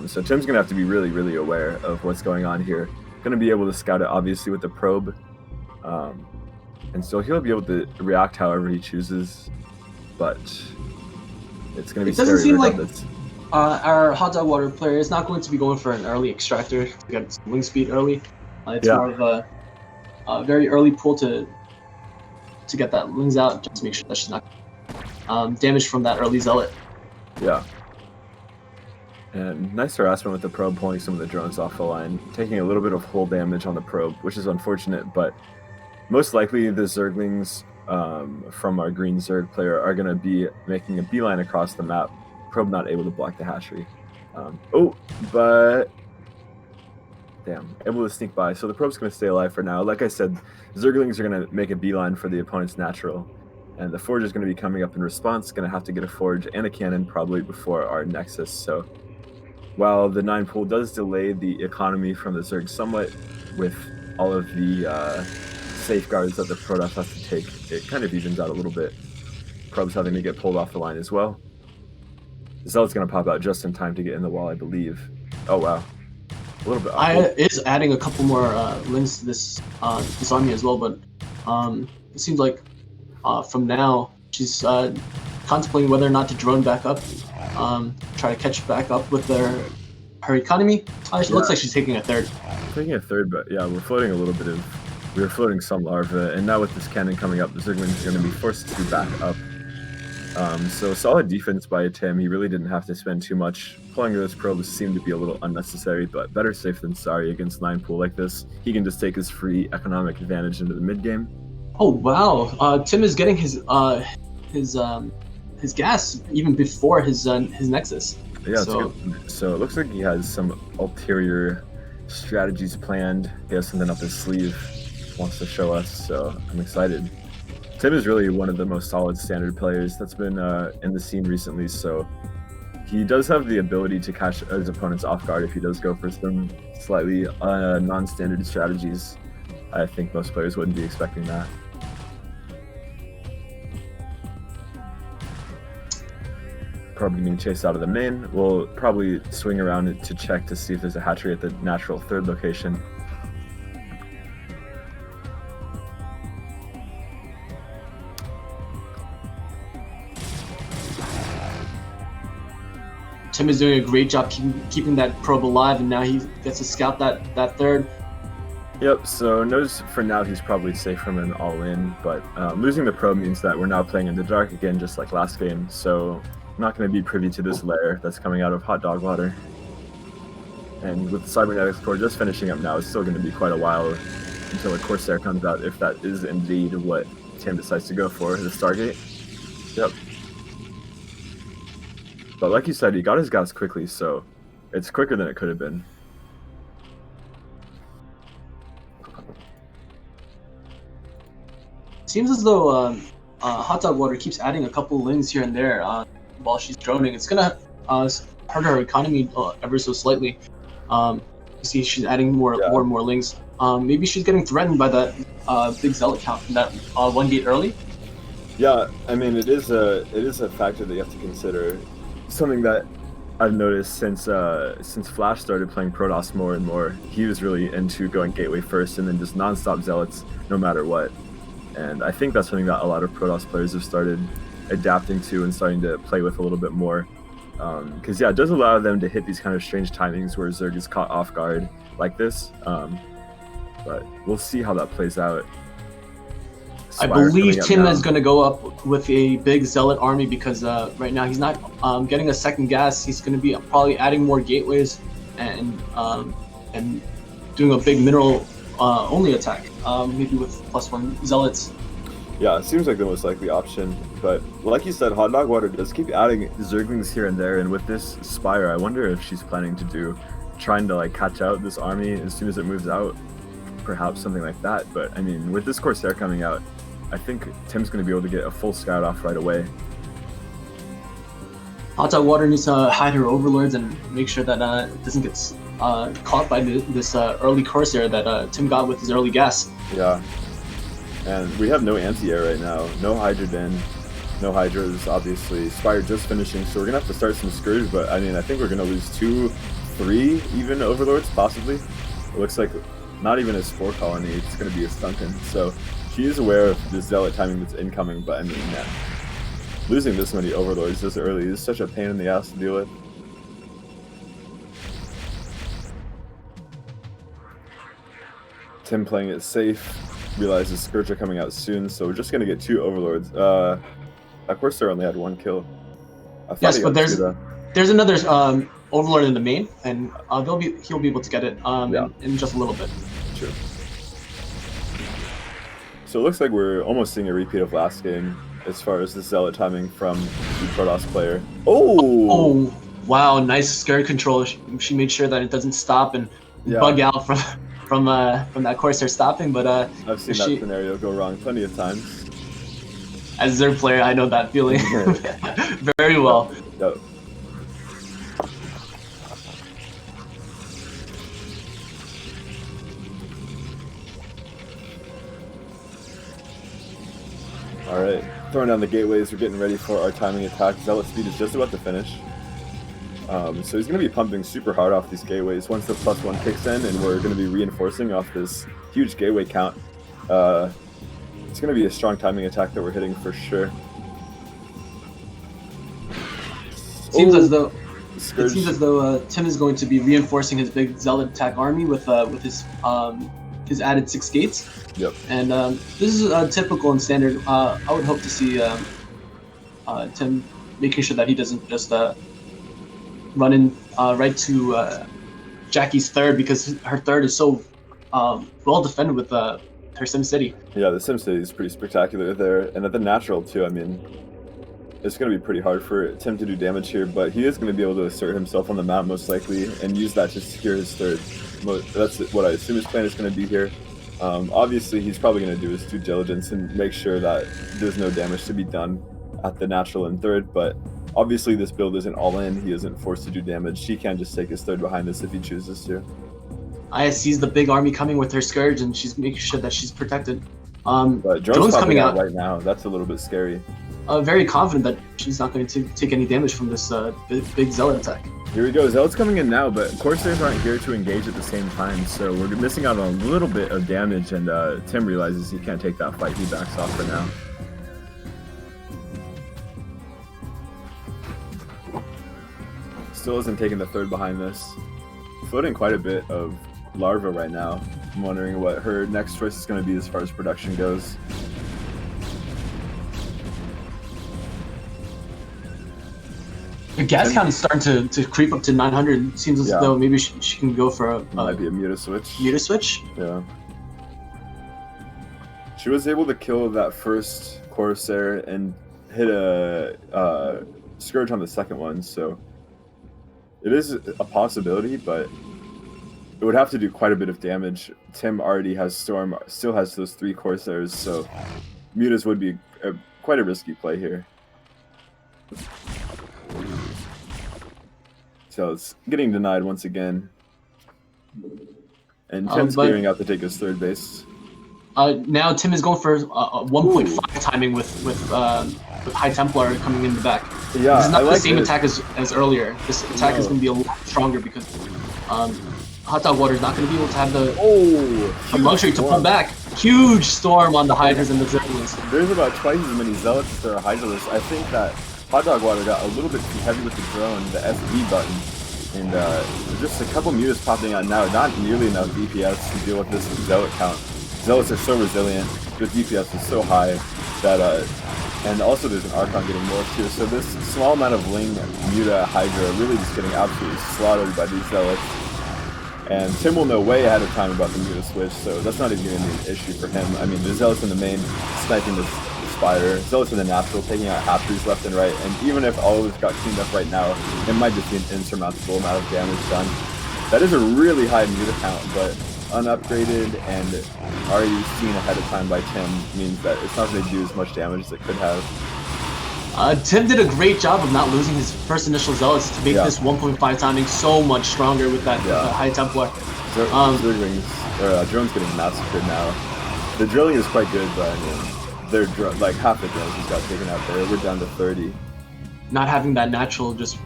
So Tim's going to have to be really, really aware of what's going on here. Going to be able to scout it, obviously, with the probe. And so he'll be able to react however he chooses, but it's going to be scary. It doesn't seem like our Hot Dog Water player is not going to be going for an early extractor to get some wing speed early. It's more of a very early pull to get that wings out, just to make sure that she's not damaged from that early Zealot. Yeah. And nice harassment with the probe, pulling some of the drones off the line, taking a little bit of hull damage on the probe, which is unfortunate, but most likely the Zerglings from our green Zerg player are going to be making a beeline across the map. Probe not able to block the hatchery. But damn, able to sneak by. So the probe's going to stay alive for now. Like I said, Zerglings are going to make a beeline for the opponent's natural. And the Forge is going to be coming up in response. Going to have to get a Forge and a cannon probably before our Nexus. So while the 9-pull does delay the economy from the Zerg somewhat with all of the safeguards that the Protoss has to take, it kind of evens out a little bit. Probe's having to get pulled off the line as well. Zealot's going to pop out just in time to get in the wall, I believe. Oh, wow. A little bit. Aya is adding a couple more links to this army as well, but it seems like from now she's contemplating whether or not to drone back up, try to catch back up with her economy. She looks like she's taking a third. Taking a third, but yeah, we're floating a little bit of We were floating some larva, and now with this cannon coming up, the Zerglings is going to be forced to back up. So solid defense by Tim. He really didn't have to spend too much. Pulling those probes seemed to be a little unnecessary, but better safe than sorry against 9 pool like this. He can just take his free economic advantage into the mid game. Oh wow! Tim is getting his gas even before his Nexus. Yeah, so it looks like he has some ulterior strategies planned. He has something up his sleeve, wants to show us. So I'm excited. Tim is really one of the most solid standard players that's been in the scene recently, so he does have the ability to catch his opponents off guard if he does go for some slightly non-standard strategies. I think most players wouldn't be expecting that. Probably being chased out of the main. We'll probably swing around to check to see if there's a hatchery at the natural third location. Tim is doing a great job keeping that probe alive, and now he gets to scout that third. Yep, so notice for now he's probably safe from an all-in, but losing the probe means that we're now playing in the dark again, just like last game, so I'm not going to be privy to this lair that's coming out of hot dog water. And with the Cybernetics core just finishing up now, it's still going to be quite a while until a Corsair comes out, if that is indeed what Tim decides to go for, the Stargate. Yep. But like you said, he got his gas quickly, so it's quicker than it could have been. Seems as though Hot Dog Water keeps adding a couple lings here and there while she's droning. It's gonna hurt her economy ever so slightly. You see, she's adding more and more lings. Maybe she's getting threatened by that big zealot count from that one gate early. Yeah, I mean it is a factor that you have to consider. Something that I've noticed since Flash started playing Protoss more and more, he was really into going gateway first and then just non-stop zealots no matter what. And I think that's something that a lot of Protoss players have started adapting to and starting to play with a little bit more. Because it does allow them to hit these kind of strange timings where Zerg is caught off guard like this. But we'll see how that plays out. I believe Tim is going to go up with a big zealot army because right now he's not getting a second gas. He's going to be probably adding more gateways and doing a big mineral only attack, maybe with +1 zealots. Yeah, it seems like the most likely option. But like you said, Hot Dog Water does keep adding Zerglings here and there, and with this Spire, I wonder if she's planning to trying to like catch out this army as soon as it moves out. Perhaps something like that. But I mean, with this Corsair coming out, I think Tim's going to be able to get a full scout off right away. Hot Dog Water needs to hide her overlords and make sure that it doesn't get caught by this early Corsair that Tim got with his early gas. Yeah, and we have no anti-air right now, no Hydrogen, no Hydras, obviously. Spire just finishing, so we're going to have to start some Scourge, but I mean, I think we're going to lose 2, 3 even Overlords, possibly. It looks like not even a Spore Colony, it's going to be a Stunken, so she is aware of the Zealot timing that's incoming, but I mean, yeah, losing this many Overlords this early is such a pain in the ass to deal with. Tim playing it safe, realizes Scourge are coming out soon, so we're just going to get 2 Overlords. Of course, there only had 1 kill. Yes, but there's another Overlord in the main, and he'll be able to get it in just a little bit. True. So it looks like we're almost seeing a repeat of last game as far as the Zealot timing from the Protoss player. Oh, wow, nice skirt control. She made sure that it doesn't stop and bug out from that Corsair stopping, but I've seen that scenario go wrong plenty of times. As a Zerg player, I know that feeling very well. Yep. Alright, throwing down the gateways, we're getting ready for our timing attack. Zealot speed is just about to finish. So he's going to be pumping super hard off these gateways once the +1 kicks in, and we're going to be reinforcing off this huge gateway count. It's going to be a strong timing attack that we're hitting for sure. Seems as though Tim is going to be reinforcing his big Zealot attack army with his his added 6 gates. Yep. And this is typical and standard. I would hope to see Tim making sure that he doesn't just run in right to Jackie's third, because her third is so well defended with her SimCity. Yeah, the SimCity is pretty spectacular there, and at the natural too. I mean, it's going to be pretty hard for Tim to do damage here, but he is going to be able to assert himself on the map most likely and use that to secure his third. That's what I assume his plan is going to be here. Obviously, he's probably going to do his due diligence and make sure that there's no damage to be done at the natural and third, but obviously this build isn't all in. He isn't forced to do damage. He can just take his third behind this if he chooses to. Aya sees the big army coming with her Scourge, and she's making sure that she's protected. But drone's coming out right now. That's a little bit scary. Very confident that she's not going to take any damage from this big Zealot attack. Here we go. Zealot's coming in now, but Corsairs aren't here to engage at the same time, so we're missing out on a little bit of damage, and Tim realizes he can't take that fight. He backs off for now. Still isn't taking the third behind this. Floating quite a bit of larva right now. I'm wondering what her next choice is going to be as far as production goes. The gas count is starting to creep up to 900. Seems as though maybe she can go for a might be a Muta switch. Muta switch? Yeah. She was able to kill that first Corsair and hit a Scourge on the second one, so it is a possibility, but it would have to do quite a bit of damage. Tim already has Storm, still has those 3 Corsairs, so Mutas would be quite a risky play here. So it's getting denied once again. And Tim's clearing out to take his third base. Now Tim is going for 1.5 timing with High Templar coming in the back. Yeah, this is not the same attack as earlier. This attack is going to be a lot stronger because Hot Dog Water is not going to be able to have the luxury to pull back. Huge storm on the Hydras and the Zerglings. There's about twice as many Zealots as there are Hydralists. I think that Hot Dog Water got a little bit too heavy with the drone, the SB button, and just a couple Mutas popping out now. Not nearly enough DPS to deal with this Zealot count. Zealots are so resilient, their DPS is so high that, and also there's an Archon getting more too, so this small amount of Ling, Muta, Hydra really just getting absolutely slaughtered by these Zealots. And Tim will know way ahead of time about the Muta switch, so that's not even going to be an issue for him. I mean, the Zealots in the main, sniping the Spider, Zealots in the natural, taking out half-trees left and right, and even if all of this got cleaned up right now, it might just be an insurmountable amount of damage done. That is a really high Muta count, but unupgraded and already seen ahead of time by Tim means that it's not going to do as much damage as it could have. Tim did a great job of not losing his first initial Zealots to make this 1.5 timing so much stronger with that High Templar. Drone's getting massacred now. The drilling is quite good, but I mean, they're like half the drones he's got taken out there. We're down to 30. Not having that natural just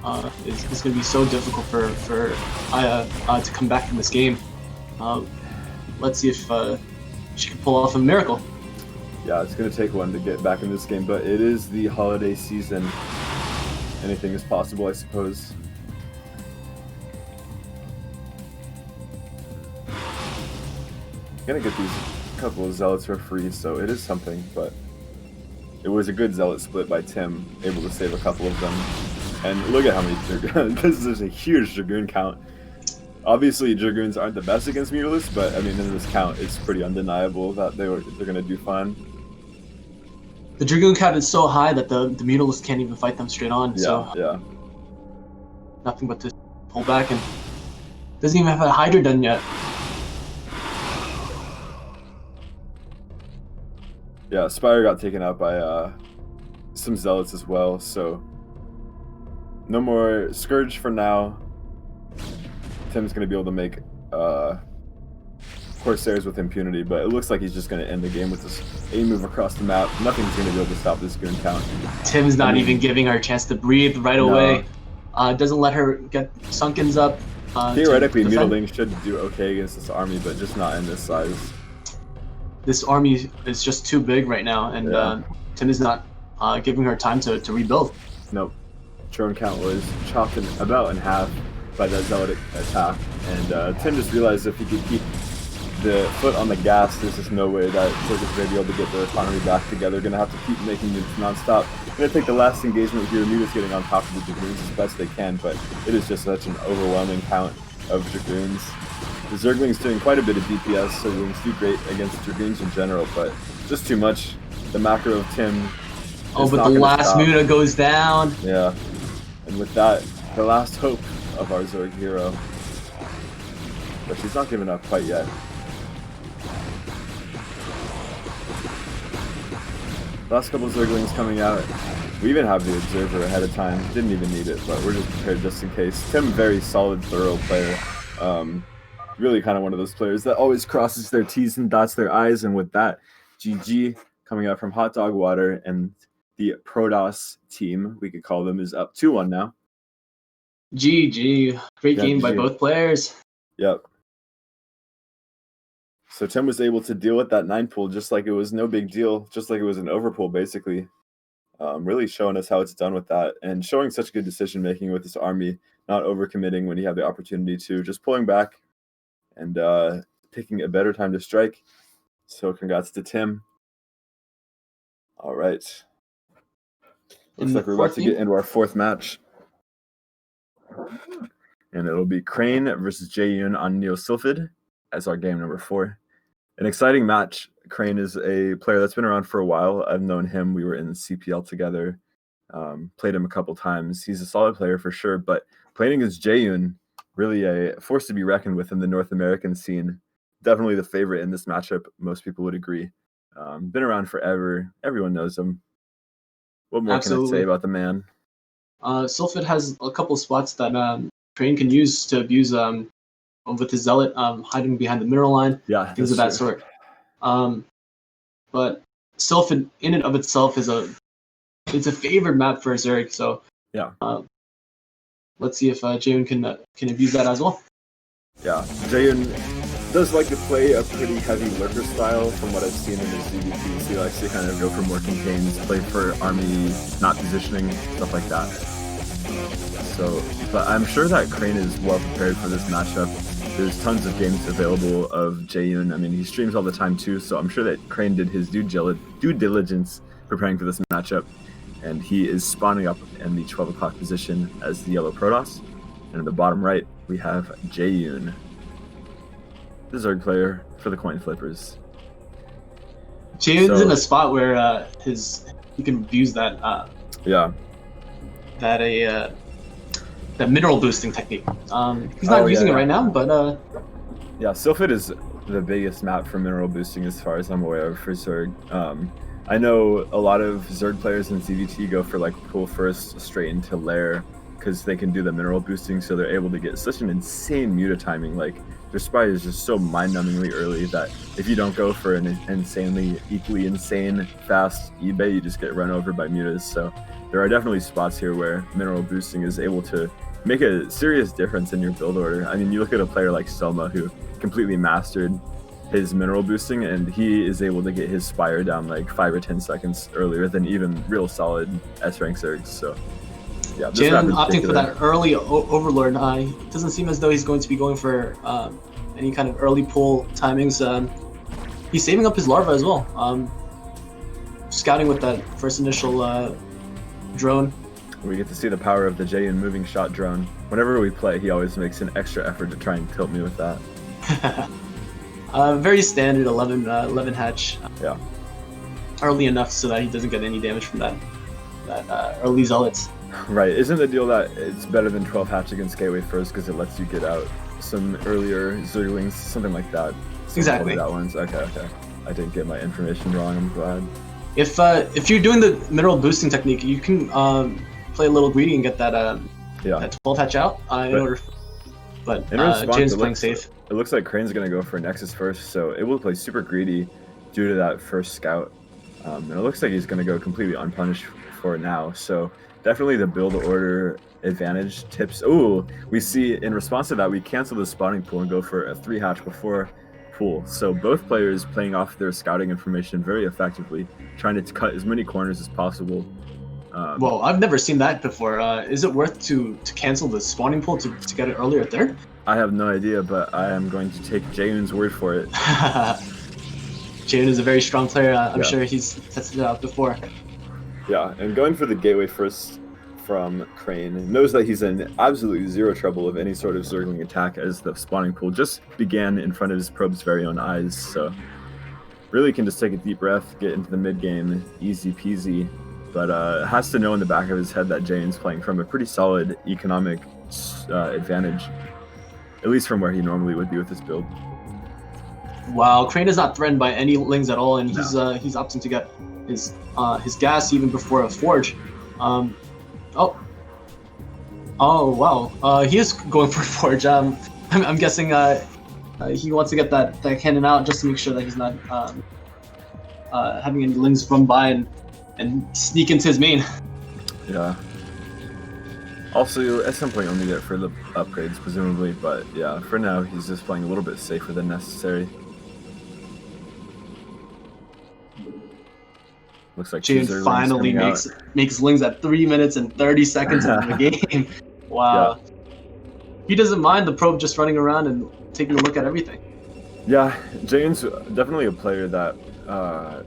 is going to be so difficult for Aya to come back from this game. Let's see if she can pull off a miracle. Yeah, it's going to take one to get back in this game, but it is the holiday season. Anything is possible, I suppose. Gonna get these couple of Zealots for free, so it is something, but it was a good Zealot split by Tim, able to save a couple of them. And look at how many Dragoons. This is a huge Dragoon count. Obviously, Dragoons aren't the best against Mutalisks, but I mean, in this count, it's pretty undeniable that they're going to do fine. The Dragoon count is so high that the Mutalisks can't even fight them straight on. Yeah. Nothing but to pull back, and doesn't even have a Hydra done yet. Yeah, Spire got taken out by some Zealots as well, so no more Scourge for now. Tim's going to be able to make Corsairs with impunity, but it looks like he's just going to end the game with this A move across the map. Nothing's going to be able to stop this goon count. Tim's not even giving her a chance to breathe right away. Doesn't let her get Sunkens up. Theoretically, Mutiling should do okay against this army, but just not in this size. This army is just too big right now, and Tim is not giving her time to rebuild. Nope. Drone count was chopped about in half by that Zealot attack, and Tim just realized if he could keep the foot on the gas. There's just no way that Zerg is going to be able to get their economy back together. Going to have to keep making units nonstop. Going to take the last engagement here. Muta's getting on top of the Dragoons as best they can, but it is just such an overwhelming count of Dragoons. The Zerglings doing quite a bit of DPS. Zerglings do great against Dragoons in general, but just too much. The macro of Tim. Oh, but the last Muta goes down. Yeah, and with that, the last hope of our Zerg hero. But she's not giving up quite yet. Last couple Zerglings coming out. We even have the Observer ahead of time. Didn't even need it, but we're just prepared just in case. Tim, very solid, thorough player. Really kind of one of those players that always crosses their T's and dots their I's. And with that, GG coming out from Hot Dog Water, and the Protoss team, we could call them, is up 2-1 now. GG. Great game by both players. Yep. So Tim was able to deal with that 9 pool just like it was no big deal, just like it was an overpool, basically. Really showing us how it's done with that, and showing such good decision making with this army, not overcommitting when you have the opportunity to, just pulling back and picking a better time to strike. So congrats to Tim. All right. Looks like we're about to get into our 4th match. And it'll be Crane versus Jaewon on Neo Sylphid as our game number 4. An exciting match. Crane is a player that's been around for a while. I've known him. We were in CPL together. Played him a couple times. He's a solid player for sure, but playing against Jaewon, really a force to be reckoned with in the North American scene. Definitely the favorite in this matchup. Most people would agree. Been around forever. Everyone knows him. What more can I say about the man? Sylphid has a couple spots that Crane can use to abuse with his Zealot, hiding behind the mineral line, things of that sort. But Sylphid in and of itself is a favored map for Zerg, so yeah. Let's see if Jaewon can abuse that as well. Yeah, Jaewon does like to play a pretty heavy lurker style from what I've seen in his CVPs. He likes to kind of go for more contains, play for army, not positioning, stuff like that. So, but I'm sure that Crane is well prepared for this matchup. There's tons of games available of Jaewon. I mean, he streams all the time too, so I'm sure that Crane did his due diligence preparing for this matchup. And he is spawning up in the 12 o'clock position as the yellow Protoss. And in the bottom right, we have Jaewon, the Zerg player for the Coinflippers. Jaewon's in a spot where he can abuse that that mineral boosting technique. He's not using it right now, but yeah, Sylphid is the biggest map for mineral boosting as far as I'm aware of for Zerg. I know a lot of Zerg players in CVT go for like pool first straight into lair because they can do the mineral boosting, so they're able to get such an insane muta timing. Like their spy is just so mind-numbingly early that if you don't go for an insanely equally insane fast eBay, you just get run over by mutas. So there are definitely spots here where mineral boosting is able to make a serious difference in your build order. I mean, you look at a player like Selma who completely mastered his mineral boosting, and he is able to get his Spire down like 5 or 10 seconds earlier than even real solid S-rank Zergs. So yeah, Jaewon opting for that early Overlord. It doesn't seem as though he's going to be going for any kind of early pull timings. He's saving up his larva as well. Scouting with that first initial drone. We get to see the power of the Jaewon moving shot drone. Whenever we play, he always makes an extra effort to try and tilt me with that. Very standard 11 hatch. Yeah. Early enough so that he doesn't get any damage from that early Zealots. Right. Isn't the deal that it's better than 12 hatch against Gateway first because it lets you get out some earlier Zerglings, something like that? Exactly. That one's okay. I didn't get my information wrong. I'm glad. If you're doing the mineral boosting technique, you can play a little greedy and get that that 12 hatch out in order. But James playing safe. It looks like Crane's going to go for Nexus first, so it will play super greedy due to that first scout. And it looks like he's going to go completely unpunished for now. So definitely the build order advantage tips. Oh, we see in response to that, we cancel the spawning pool and go for a 3 hatch before pool. So both players playing off their scouting information very effectively, trying to cut as many corners as possible. Well, I've never seen that before. Is it worth to cancel the spawning pool to get it earlier third? I have no idea, but I am going to take Jaewon's word for it. Jaewon is a very strong player. I'm Yeah. sure he's tested it out before. Yeah, and going for the gateway first from Crane, knows that he's in absolutely zero trouble of any sort of zergling attack as the spawning pool just began in front of his probe's very own eyes, so really can just take a deep breath, get into the mid game, easy peasy, but has to know in the back of his head that Jaewon's playing from a pretty solid economic advantage, at least from where he normally would be with this build. Wow, Crane is not threatened by any lings at all, and No. he's opting to get his gas even before a forge. Oh wow, he is going for a forge. I'm guessing he wants to get that cannon out just to make sure that he's not having any lings run by and sneak into his main. Yeah. Also, at some point you'll need it for the upgrades, presumably, but yeah, for now he's just playing a little bit safer than necessary. Looks like Jaewon finally makes lings at 3 minutes and 30 seconds into the game. Wow. Yeah. He doesn't mind the probe just running around and taking a look at everything. Yeah, Jaewon's definitely a player that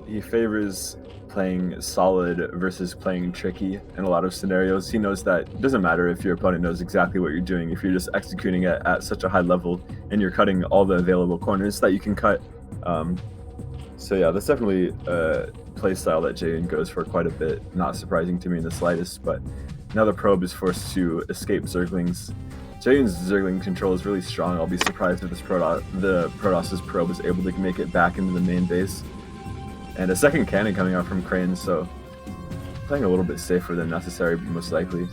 he favors playing solid versus playing tricky in a lot of scenarios. He knows that it doesn't matter if your opponent knows exactly what you're doing, if you're just executing it at such a high level and you're cutting all the available corners that you can cut. So yeah, that's definitely a play style that Jaewon goes for quite a bit. Not surprising to me in the slightest, but now the probe is forced to escape zerglings. Jaewon's zergling control is really strong. I'll be surprised if the Protoss's probe is able to make it back into the main base. And a second cannon coming out from Crane, so playing a little bit safer than necessary, most likely.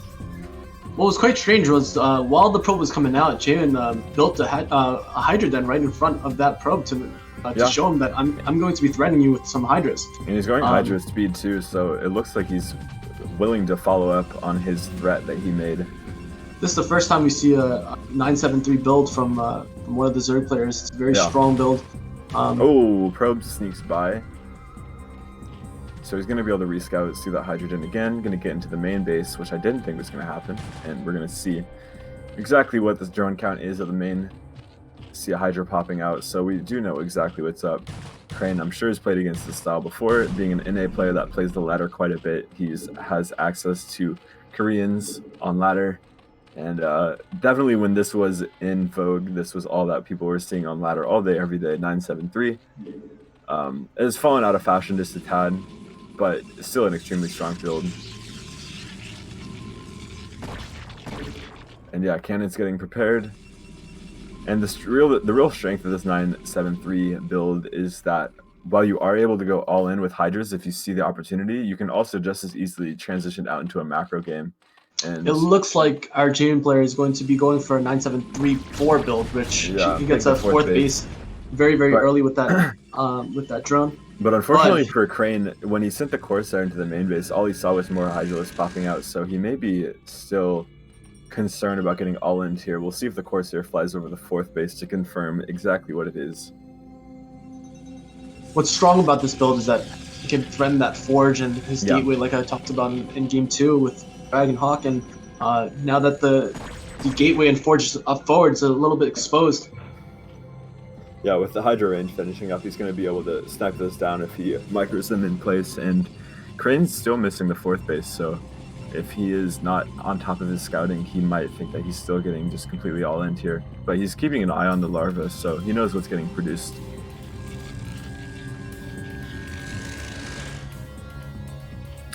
What was quite strange was while the probe was coming out, Jaewon built a Hydra den right in front of that probe to show him that I'm going to be threatening you with some Hydras. And he's going Hydra speed too, so it looks like he's willing to follow up on his threat that he made. This is the first time we see a 973 build from one of the Zerg players. It's a very strong build. Probe sneaks by. So he's going to be able to rescout, see that Hydrogen again, going to get into the main base, which I didn't think was going to happen. And we're going to see exactly what this drone count is at the main. See a Hydra popping out, so we do know exactly what's up. Crane, I'm sure, has played against this style before. Being an NA player that plays the ladder quite a bit, he has access to Koreans on ladder. And definitely when this was in vogue, this was all that people were seeing on ladder all day, every day, 973. It has fallen out of fashion just a tad, but still an extremely strong build. And yeah, cannon's getting prepared. And the real strength of this 973 build is that while you are able to go all in with Hydras if you see the opportunity, you can also just as easily transition out into a macro game. And it looks like our Jaewon player is going to be going for a 973-4 build, which he gets a fourth base very early with that drone. But unfortunately for Crane, when he sent the Corsair into the main base, all he saw was more Hydralisks popping out, so he may be still concerned about getting all in here. We'll see if the Corsair flies over the fourth base to confirm exactly what it is. What's strong about this build is that he can threaten that forge and his gateway, like I talked about in game 2 with Dragon Hawk, and now that the gateway and forge is up forward, it's a little bit exposed. Yeah, with the Hydra range finishing up, he's going to be able to snipe those down if he micros them in place, and Crane's still missing the fourth base, so if he is not on top of his scouting, he might think that he's still getting just completely all in here. But he's keeping an eye on the larva, so he knows what's getting produced.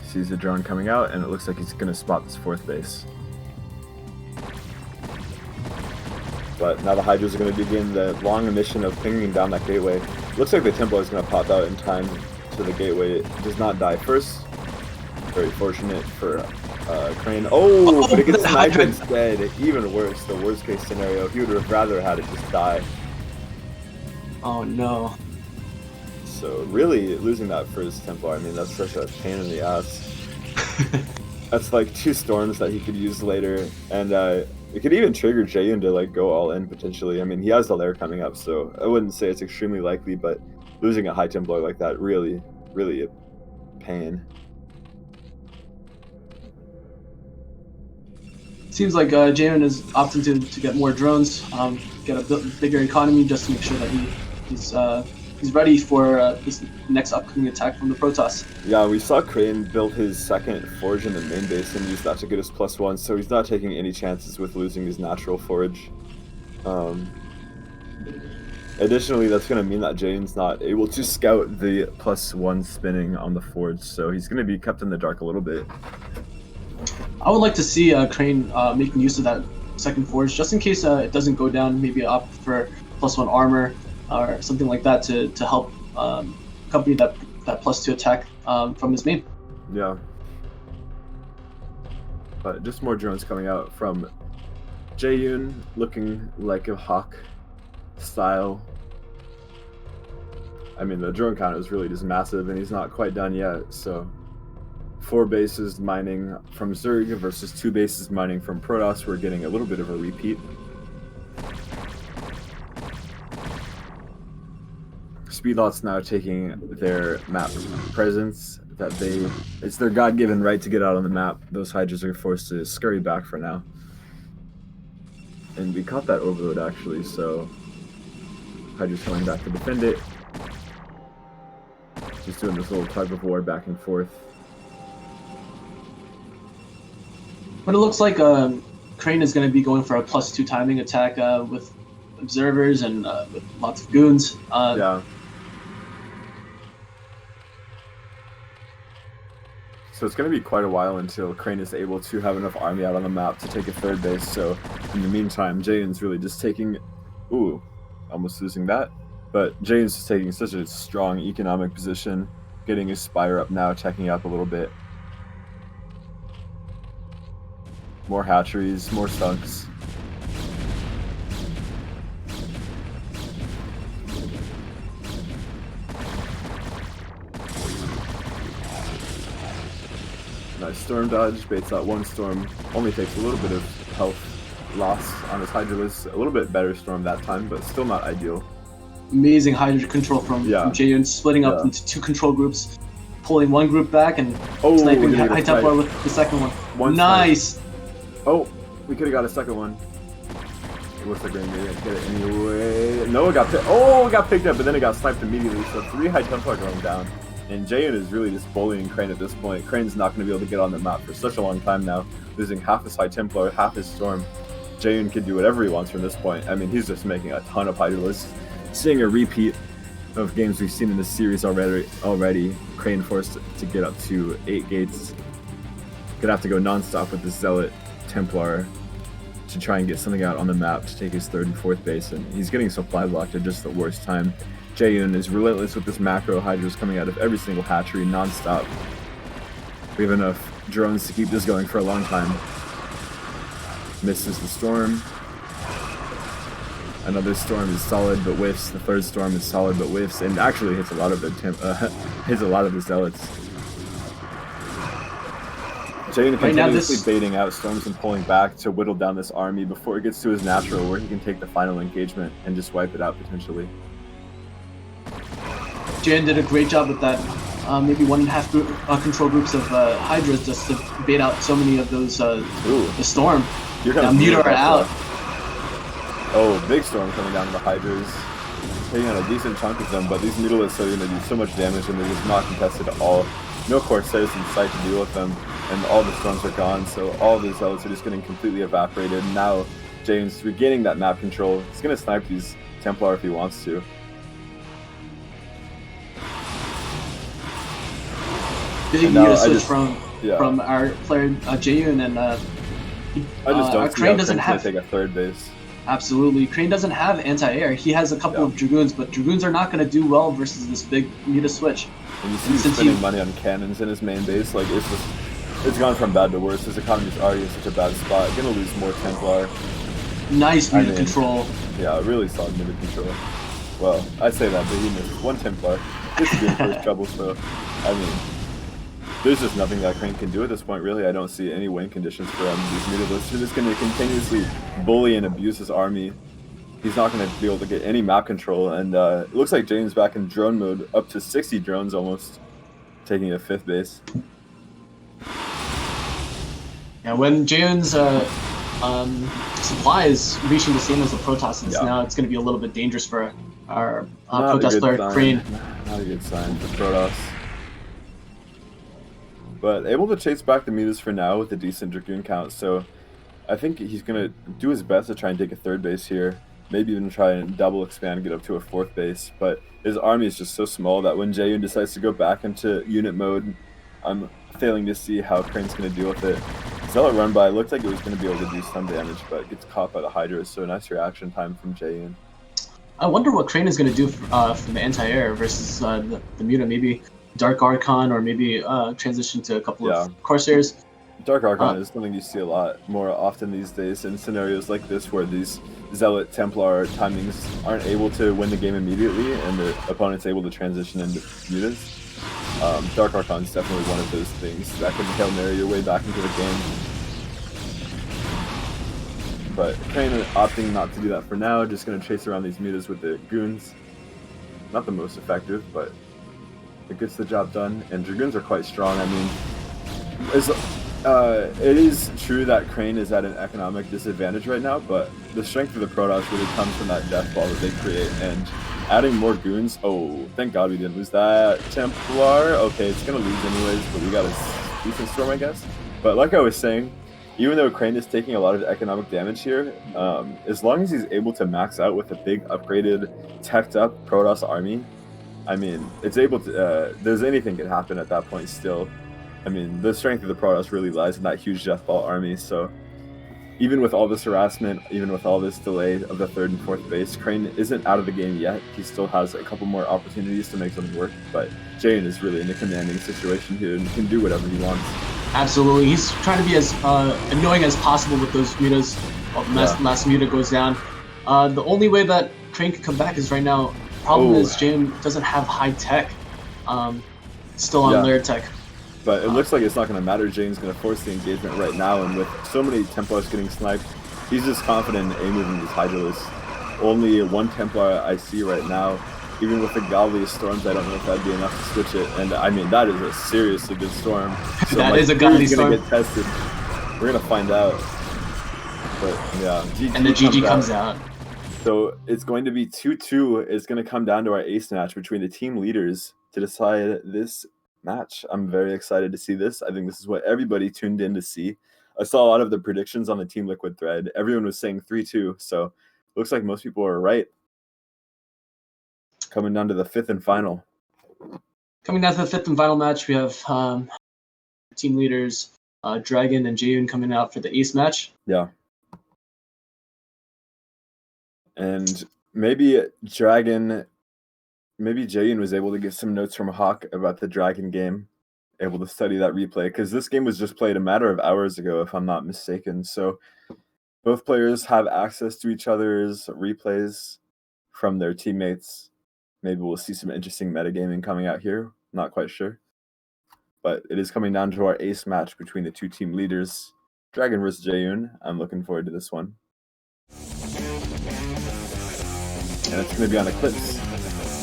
Sees the drone coming out, and it looks like he's going to spot this fourth base. But now the Hydras are going to begin the long mission of pinging down that gateway. Looks like the Tempo is going to pop out in time so the gateway does not die first. Very fortunate for Crane. But it gets sniped instead. Even worse, the worst case scenario. He would have rather had it just die. Oh no. So really losing that first Tempo, I mean, that's such a pain in the ass. That's like 2 storms that he could use later, and it could even trigger Jaewon to like go all in potentially. I mean, he has the lair coming up, so I wouldn't say it's extremely likely, but losing a high Templar like that really a pain. seems like Jaewon is opting to get more drones, get a bigger economy just to make sure that he's ready for this next upcoming attack from the Protoss. Yeah, we saw Crane build his second forge in the main base and use that to get his +1, so he's not taking any chances with losing his natural forge. Additionally, that's going to mean that Jaewon's not able to scout the +1 spinning on the forge, so he's going to be kept in the dark a little bit. I would like to see Crane making use of that second forge, just in case it doesn't go down, maybe opt for +1 armor or something like that to help accompany that +2 attack from his main. Yeah. But just more drones coming out from Jaewon, looking like a hawk style. I mean, the drone count is really just massive, and he's not quite done yet, so 4 bases mining from Zerg versus 2 bases mining from Protoss. We're getting a little bit of a repeat. Speedlot's now taking their map presence that it's their God-given right to get out on the map. Those Hydras are forced to scurry back for now. And we caught that overload actually, so Hydra's coming back to defend it. Just doing this little tug of war back and forth. But it looks like Crane is going to be going for a +2 timing attack with observers and with lots of goons. Yeah. So it's going to be quite a while until Crane is able to have enough army out on the map to take a 3rd base. So in the meantime, Jaewon's really just taking... Ooh, almost losing that. But Jaewon's just taking such a strong economic position, getting his Spire up now, checking up a little bit. More hatcheries, more stunks. Nice storm dodge, baits out 1 storm, only takes a little bit of health loss on his Hydralisk. A little bit better storm that time, but still not ideal. Amazing Hydra control from Jaewon, splitting up into 2 control groups, pulling 1 group back and sniping High Templar with the second one. Nice! Snipe. Oh, we could have got a second one. It looks like we're going to get it anyway. No, it got picked. Oh, it got picked up, but then it got sniped immediately. So 3 High Templar going down. And Jaewon is really just bullying Crane at this point. Crane's not going to be able to get on the map for such a long time now, losing half his High Templar, half his Storm. Jaewon can do whatever he wants from this point. I mean, he's just making a ton of Hydralisks. Seeing a repeat of games we've seen in this series already. Crane forced to get up to 8 gates. Gonna have to go non-stop with the Zealot Templar to try and get something out on the map to take his 3rd and 4th base, and he's getting supply blocked at just the worst time. Jaewon is relentless with this macro. Hydras coming out of every single hatchery non-stop. We have enough drones to keep this going for a long time. Misses the storm. Another storm is solid but whiffs. The 3rd storm is solid but whiffs, and actually hits a lot of the Zealots. Jaewon continuously baiting out storms and pulling back to whittle down this army before it gets to his natural, where he can take the final engagement and just wipe it out potentially. Jaewon did a great job with that. Maybe 1.5 group, control groups of Hydras just to bait out so many of those the storm. You're gonna mute her out. Oh, big storm coming down to the Hydras. Taking out a decent chunk of them, but these Mutalisks are going to do so much damage and they're just not contested at all. No Corsairs in sight to deal with them, and all the storms are gone, so all the Zealots are just getting completely evaporated. Now Jaewon's regaining that map control. He's going to snipe these Templar if he wants to. Big meter switch from our player Jaewon, and I just don't see Crane how doesn't Crane's have gonna take a 3rd base. Absolutely, Crane doesn't have anti-air. He has a couple of Dragoons, but Dragoons are not going to do well versus this big meter switch. And you see he's spending money on cannons in his main base. Like it's gone from bad to worse. His economy's already in such a bad spot. Gonna lose more Templar. Nice meter control. Yeah, really solid meter control. Well, I say that, but he missed 1 Templar. This is good for his trouble, so I mean, there's just nothing that Crane can do at this point, really. I don't see any win conditions for him. These Mutalisks are just going to continuously bully and abuse his army. He's not going to be able to get any map control, and it looks like Jaewon's back in drone mode, up to 60 drones almost, taking a 5th base. Yeah, when Jaewon's supply is reaching the same as the Protoss. Yeah. Now it's going to be a little bit dangerous for our Not a Protoss good player, sign. Crane. Not a good sign for Protoss. But able to chase back the mutas for now with a decent Dragoon count, so I think he's going to do his best to try and take a third base here. Maybe even try and double expand, get up to a fourth base. But his army is just so small that when Jaewon decides to go back into unit mode, I'm failing to see how Crane's going to deal with it. Zealot run by looked like it was going to be able to do some damage, but gets caught by the Hydra, so nice reaction time from Jaewon. I wonder what Crane is going to do from the anti-air versus the Muta. Maybe Dark Archon, or maybe transition to a couple of Corsairs. Dark Archon is something you see a lot more often these days in scenarios like this where these Zealot Templar timings aren't able to win the game immediately and the opponent's able to transition into mutas. Dark Archon is definitely one of those things that can Hail Mary your way back into the game. But Crane opting not to do that for now, just going to chase around these mutas with the goons. Not the most effective, but it gets the job done, and Dragoons are quite strong. I mean, it is true that Crane is at an economic disadvantage right now, but the strength of the Protoss really comes from that death ball that they create, and adding more goons. Oh, thank God we didn't lose that Templar. Okay, it's gonna lose anyways, but we got a decent storm, I guess. But like I was saying, even though Crane is taking a lot of economic damage here, as long as he's able to max out with a big upgraded, teched up Protoss army, I mean, it's able to. There's anything can happen at that point still. I mean, the strength of the Protoss really lies in that huge Death Ball army, so even with all this harassment, even with all this delay of the third and fourth base, Crane isn't out of the game yet. He still has a couple more opportunities to make something work, but Jaewon is really in a commanding situation here and can do whatever he wants. Absolutely. He's trying to be as annoying as possible with those mutas while the last muta goes down. The only way that Crane can come back is right now. Problem is Jaewon doesn't have high tech. Still on layer tech. But it looks like it's not going to matter. Jaewon's going to force the engagement right now, and with so many Templars getting sniped, he's just confident in A-moving these Hydralisks. Only one Templar I see right now. Even with the Godly Storms, I don't know if that'd be enough to switch it. And I mean, that is a seriously good storm. So that is a Godly Storm. Gonna get tested. We're going to find out. But yeah, GG and the GG comes out. So it's going to be 2-2. It's going to come down to our ace match between the team leaders to decide this match. I'm very excited to see this. I think this is what everybody tuned in to see. I saw a lot of the predictions on the Team Liquid thread. Everyone was saying 3-2, so looks like most people are right. Coming down to the fifth and final. Coming down to the fifth and final match, we have team leaders Dragon and Jaewon coming out for the ace match. Yeah. And maybe Jaewon was able to get some notes from Hawk about the Dragon game, able to study that replay, because this game was just played a matter of hours ago, if I'm not mistaken. So both players have access to each other's replays from their teammates. Maybe we'll see some interesting metagaming coming out here. Not quite sure. But it is coming down to our ace match between the two team leaders, Dragon versus Jaewon. I'm looking forward to this one. And it's going to be on Eclipse.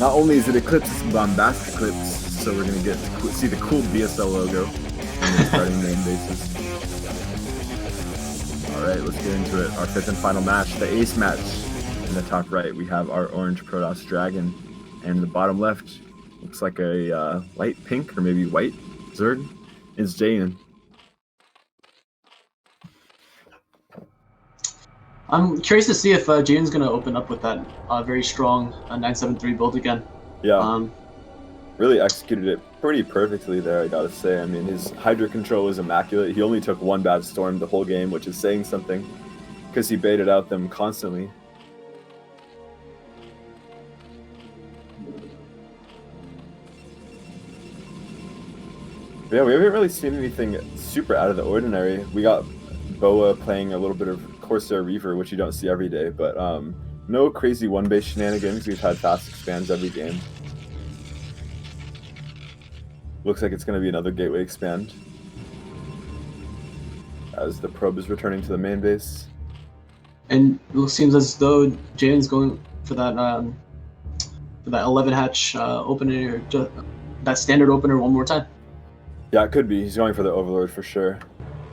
Not only is it Eclipse, it's bombastic Eclipse, so we're going to see the cool BSL logo in the starting main bases. Alright, let's get into it. Our fifth and final match, the ace match. In the top right, we have our orange Protoss Dragon, and in the bottom left, looks like a light pink or maybe white Zerg, is Jaewon. I'm curious to see if Jaewon's going to open up with that very strong 973 build again. Yeah. Really executed it pretty perfectly there, I gotta say. I mean, his Hydra control was immaculate. He only took one bad storm the whole game, which is saying something, because he baited out them constantly. But yeah, we haven't really seen anything super out of the ordinary. We got Boa playing a little bit of Corsair Reaver, which you don't see every day, but no crazy one-base shenanigans. We've had fast expands every game. Looks like it's going to be another gateway expand, as the probe is returning to the main base. And it seems as though Jaewon's going for that 11 hatch opener, that standard opener one more time. Yeah, it could be. He's going for the Overlord for sure.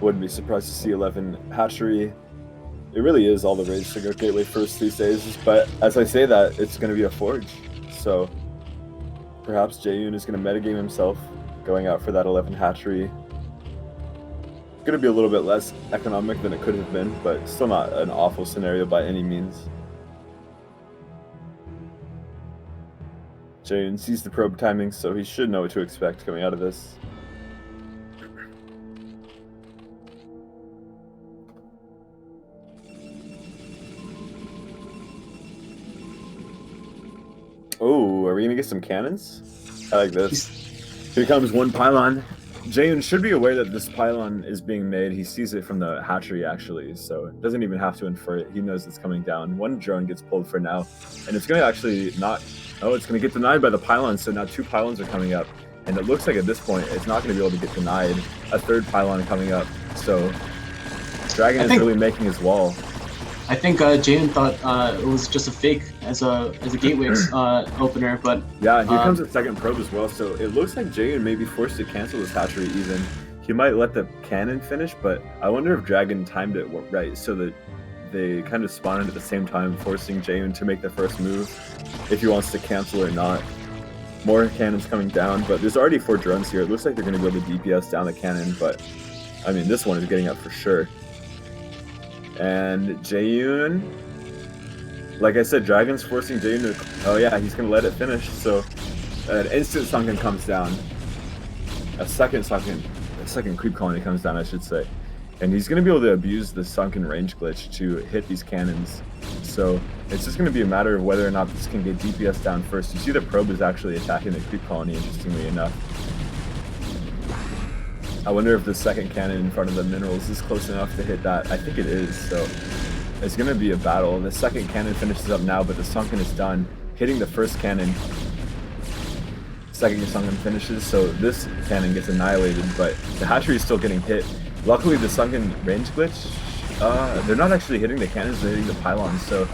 Wouldn't be surprised to see 11 hatchery. It really is all the rage to go Gateway first these days, but as I say that, it's going to be a Forge. So perhaps Jaewon is going to metagame himself, going out for that 11 hatchery. Going to be a little bit less economic than it could have been, but still not an awful scenario by any means. Jaewon sees the probe timing, so he should know what to expect coming out of this. Oh, are we gonna get some cannons? I like this. Here comes one pylon. Jaewon should be aware that this pylon is being made. He sees it from the hatchery, actually, so doesn't even have to infer it. He knows it's coming down. One drone gets pulled for now, and it's going to actually not... Oh, it's going to get denied by the pylon, so now 2 pylons are coming up. And it looks like at this point, it's not going to be able to get denied. A 3rd pylon coming up, so Dragon is really making his wall. I think Jaewon thought it was just a fake as a gateway opener, but yeah, here comes a 2nd probe as well. So it looks like Jaewon may be forced to cancel this hatchery. Even he might let the cannon finish, but I wonder if Dragon timed it right so that they kind of spawned at the same time, forcing Jaewon to make the first move if he wants to cancel or not. More cannons coming down, but there's already 4 drones here. It looks like they're going to go to DPS down the cannon, but I mean this one is getting up for sure. And Jaewon, like I said, Dragon's forcing Jaewon to... Oh yeah, he's going to let it finish, so an instant sunken comes down. A second creep colony comes down, I should say. And he's going to be able to abuse the sunken range glitch to hit these cannons. So it's just going to be a matter of whether or not this can get DPS down first. You see the probe is actually attacking the creep colony, interestingly enough. I wonder if the 2nd cannon in front of the minerals is close enough to hit that. I think it is, so it's going to be a battle. The 2nd cannon finishes up now, but the sunken is done, hitting the 1st cannon. 2nd sunken finishes, so this cannon gets annihilated, but the hatchery is still getting hit. Luckily, the sunken range glitch, they're not actually hitting the cannons, they're hitting the pylons, so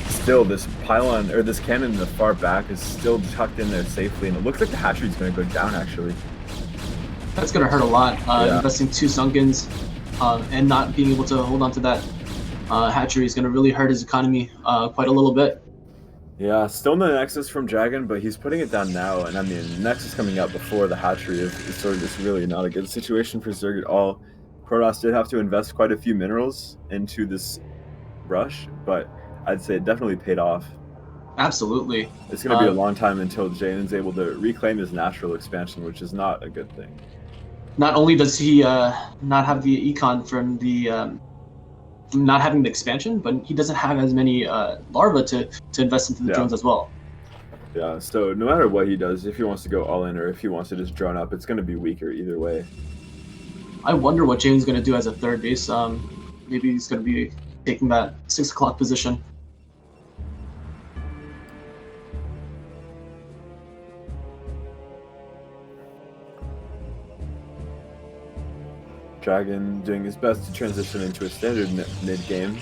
still this pylon, or this cannon in the far back is still tucked in there safely, and it looks like the hatchery is going to go down, actually. That's going to hurt a lot, investing 2 sunkens and not being able to hold on to that hatchery is going to really hurt his economy quite a little bit. Yeah, still no Nexus from Dragon, but he's putting it down now, and I mean, Nexus coming out before the hatchery is sort of just really not a good situation for Zerg at all. Protoss did have to invest quite a few minerals into this rush, but I'd say it definitely paid off. Absolutely. It's going to be a long time until Jaewon's able to reclaim his natural expansion, which is not a good thing. Not only does he not have the econ from the not having the expansion, but he doesn't have as many larvae to invest into the drones as well. Yeah, so no matter what he does, if he wants to go all in or if he wants to just drone up, it's going to be weaker either way. I wonder what Jaewon's going to do as a 3rd base. Maybe he's going to be taking that 6 o'clock position. Dragon doing his best to transition into a standard mid-game.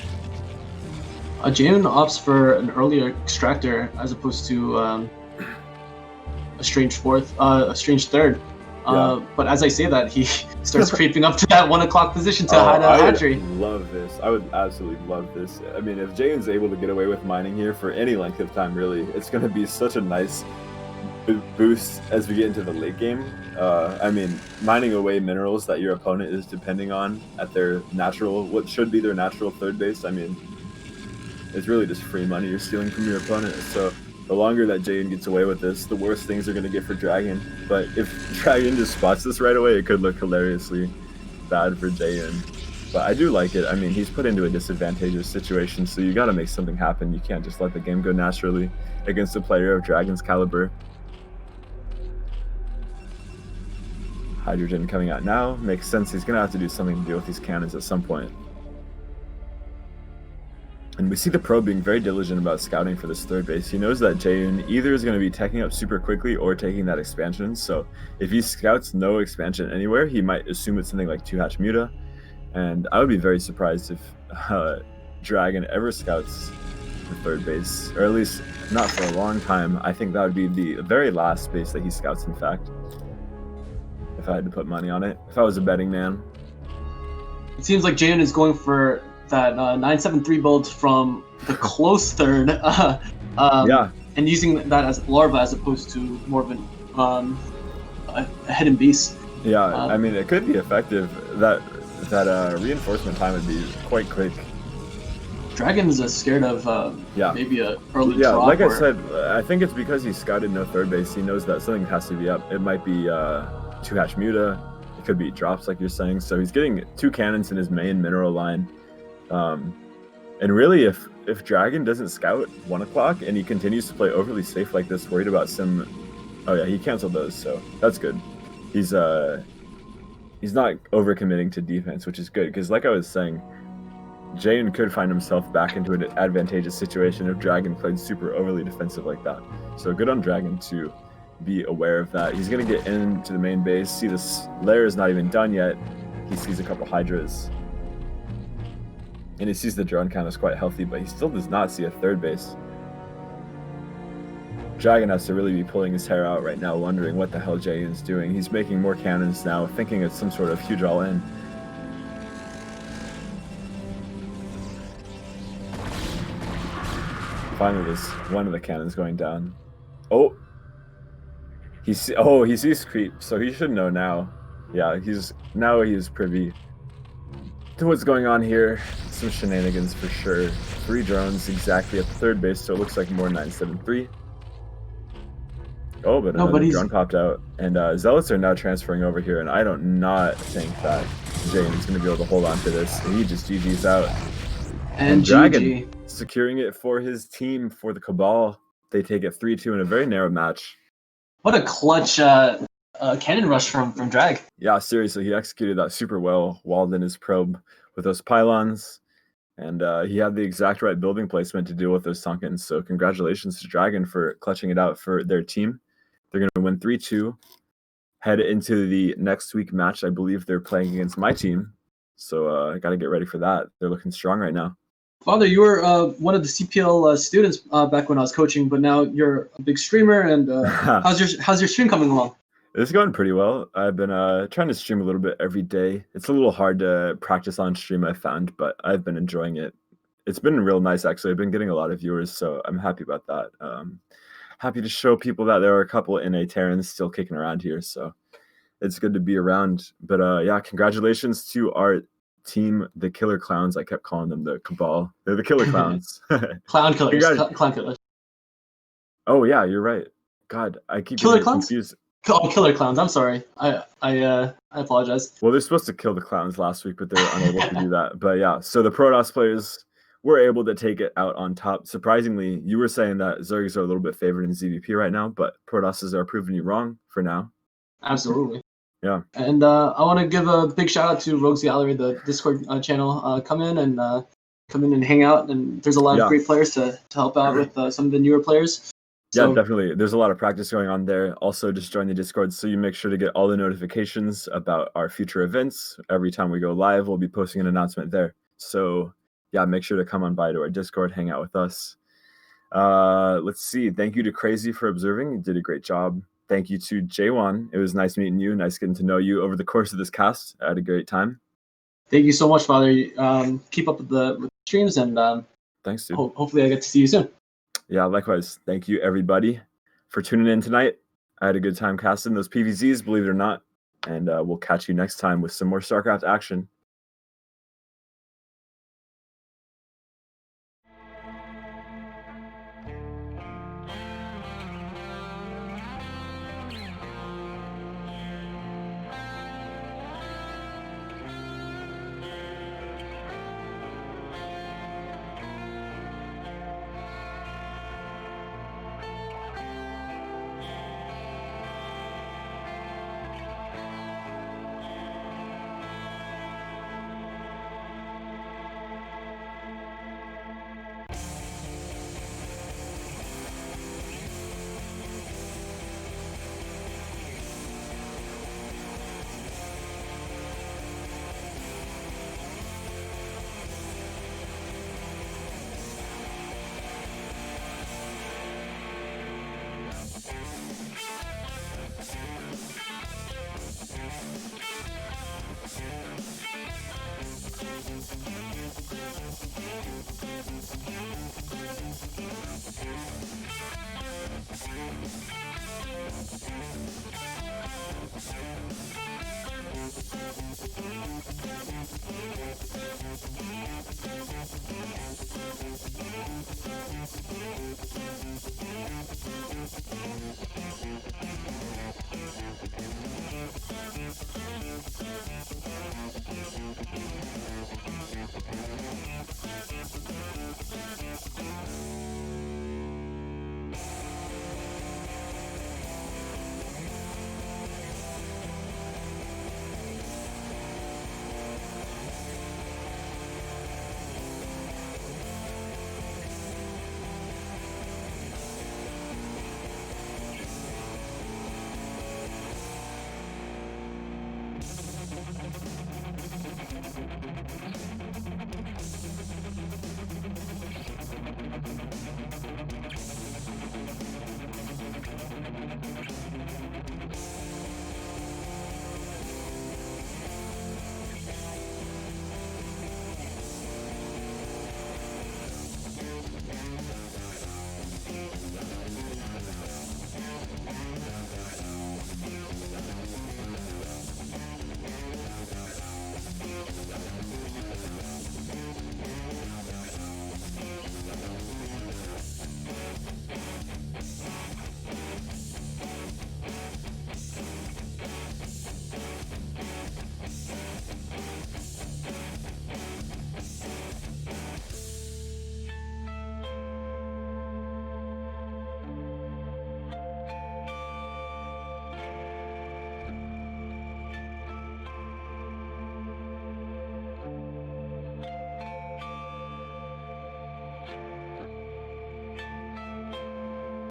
Jaewon opts for an earlier extractor as opposed to a strange 3rd. But as I say that, he starts creeping up to that 1 o'clock position to hide a hatchery. I would love this. I would absolutely love this. I mean, if Jaewon's able to get away with mining here for any length of time, really, it's going to be such a nice boost as we get into the late game. I mean, mining away minerals that your opponent is depending on at their natural, what should be their natural 3rd base. I mean, it's really just free money you're stealing from your opponent. So the longer that Jaewon gets away with this, the worse things are going to get for Dragon. But if Dragon just spots this right away, it could look hilariously bad for Jaewon. But I do like it. I mean, he's put into a disadvantageous situation, so you got to make something happen. You can't just let the game go naturally against a player of Dragon's caliber. Hydrogen coming out now. Makes sense. He's going to have to do something to deal with these cannons at some point. And we see the pro being very diligent about scouting for this 3rd base. He knows that Jaewon either is going to be teching up super quickly or taking that expansion. So if he scouts no expansion anywhere, he might assume it's something like 2-hatch Muta. And I would be very surprised if Dragon ever scouts the 3rd base, or at least not for a long time. I think that would be the very last base that he scouts, in fact. If I had to put money on it. If I was a betting man. It seems like Jaewon is going for that 973 build from the close third, Yeah. and using that as larva as opposed to more of a hidden beast. Yeah, I mean, it could be effective. That reinforcement time would be quite quick. Dragon's scared of maybe a early drop. Like I said, I think it's because he scouted no third base. He knows that something has to be up. It might be 2-hatch Muta. It could be drops, like you're saying. So he's getting 2 cannons in his main mineral line. And really, if Dragon doesn't scout 1 o'clock and he continues to play overly safe like this, worried about some... Oh yeah, he canceled those, so that's good. He's not overcommitting to defense, which is good, because like I was saying, Jaewon could find himself back into an advantageous situation if Dragon played super overly defensive like that. So good on Dragon to be aware of that. He's going to get into the main base, see this lair is not even done yet. He sees a couple Hydras. And he sees the drone count is quite healthy, but he still does not see a third base. Dragon has to really be pulling his hair out right now, wondering what the hell Jaewon's doing. He's making more cannons now, thinking it's some sort of huge all-in. Finally, this one of the cannons going down. Oh, he sees creep, so he should know now. Yeah, he's privy to what's going on here. Some shenanigans for sure. 3 drones exactly at the third base, so it looks like more 973. Oh, but another drone popped out, and Zealots are now transferring over here, and I don't not think that Jaewon's going to be able to hold on to this. And he just GG's out. And Dragon securing it for his team, for the Cabal. They take it 3-2 in a very narrow match. What a clutch cannon rush from Drag. Yeah, seriously, he executed that super well, walled in his probe with those pylons, and he had the exact right building placement to deal with those Sunkens. So congratulations to Dragon for clutching it out for their team. They're going to win 3-2, head into the next week match. I believe they're playing against my team, so I got to get ready for that. They're looking strong right now. Father, you were one of the CPL students back when I was coaching, but now you're a big streamer. And how's your stream coming along? It's going pretty well. I've been trying to stream a little bit every day. It's a little hard to practice on stream, I found, but I've been enjoying it. It's been real nice, actually. I've been getting a lot of viewers, so I'm happy about that. Happy to show people that there are a couple NA Terrans still kicking around here, so it's good to be around. But yeah, congratulations to our team, the Killer Clowns. I kept calling them the Cabal. They're the Killer Clowns. Clown Killers. Clown Killers. Oh yeah, you're right. God, I keep Killer Clowns? confused. Oh, Killer Clowns. I'm sorry. I apologize. Well, they're supposed to kill the clowns last week, but they were unable to do that. But yeah, so the Protoss players were able to take it out on top. Surprisingly, you were saying that Zergs are a little bit favored in ZVP right now, but Protosses are proving you wrong for now. Absolutely. Yeah. And I want to give a big shout out to Rogues Gallery, the Discord channel. Come in and hang out. And there's a lot of great players to help out with some of the newer players. So, yeah, definitely. There's a lot of practice going on there. Also, just join the Discord so you make sure to get all the notifications about our future events. Every time we go live, we'll be posting an announcement there. So yeah, make sure to come on by to our Discord, hang out with us. Let's see. Thank you to Kraazy for observing. You did a great job. Thank you to Jaewon. It was nice meeting you. Nice getting to know you over the course of this cast. I had a great time. Thank you so much, Father. Keep up with the streams, and thanks, dude. Hopefully I get to see you soon. Yeah, likewise. Thank you, everybody, for tuning in tonight. I had a good time casting those PVZs, believe it or not. And we'll catch you next time with some more StarCraft action.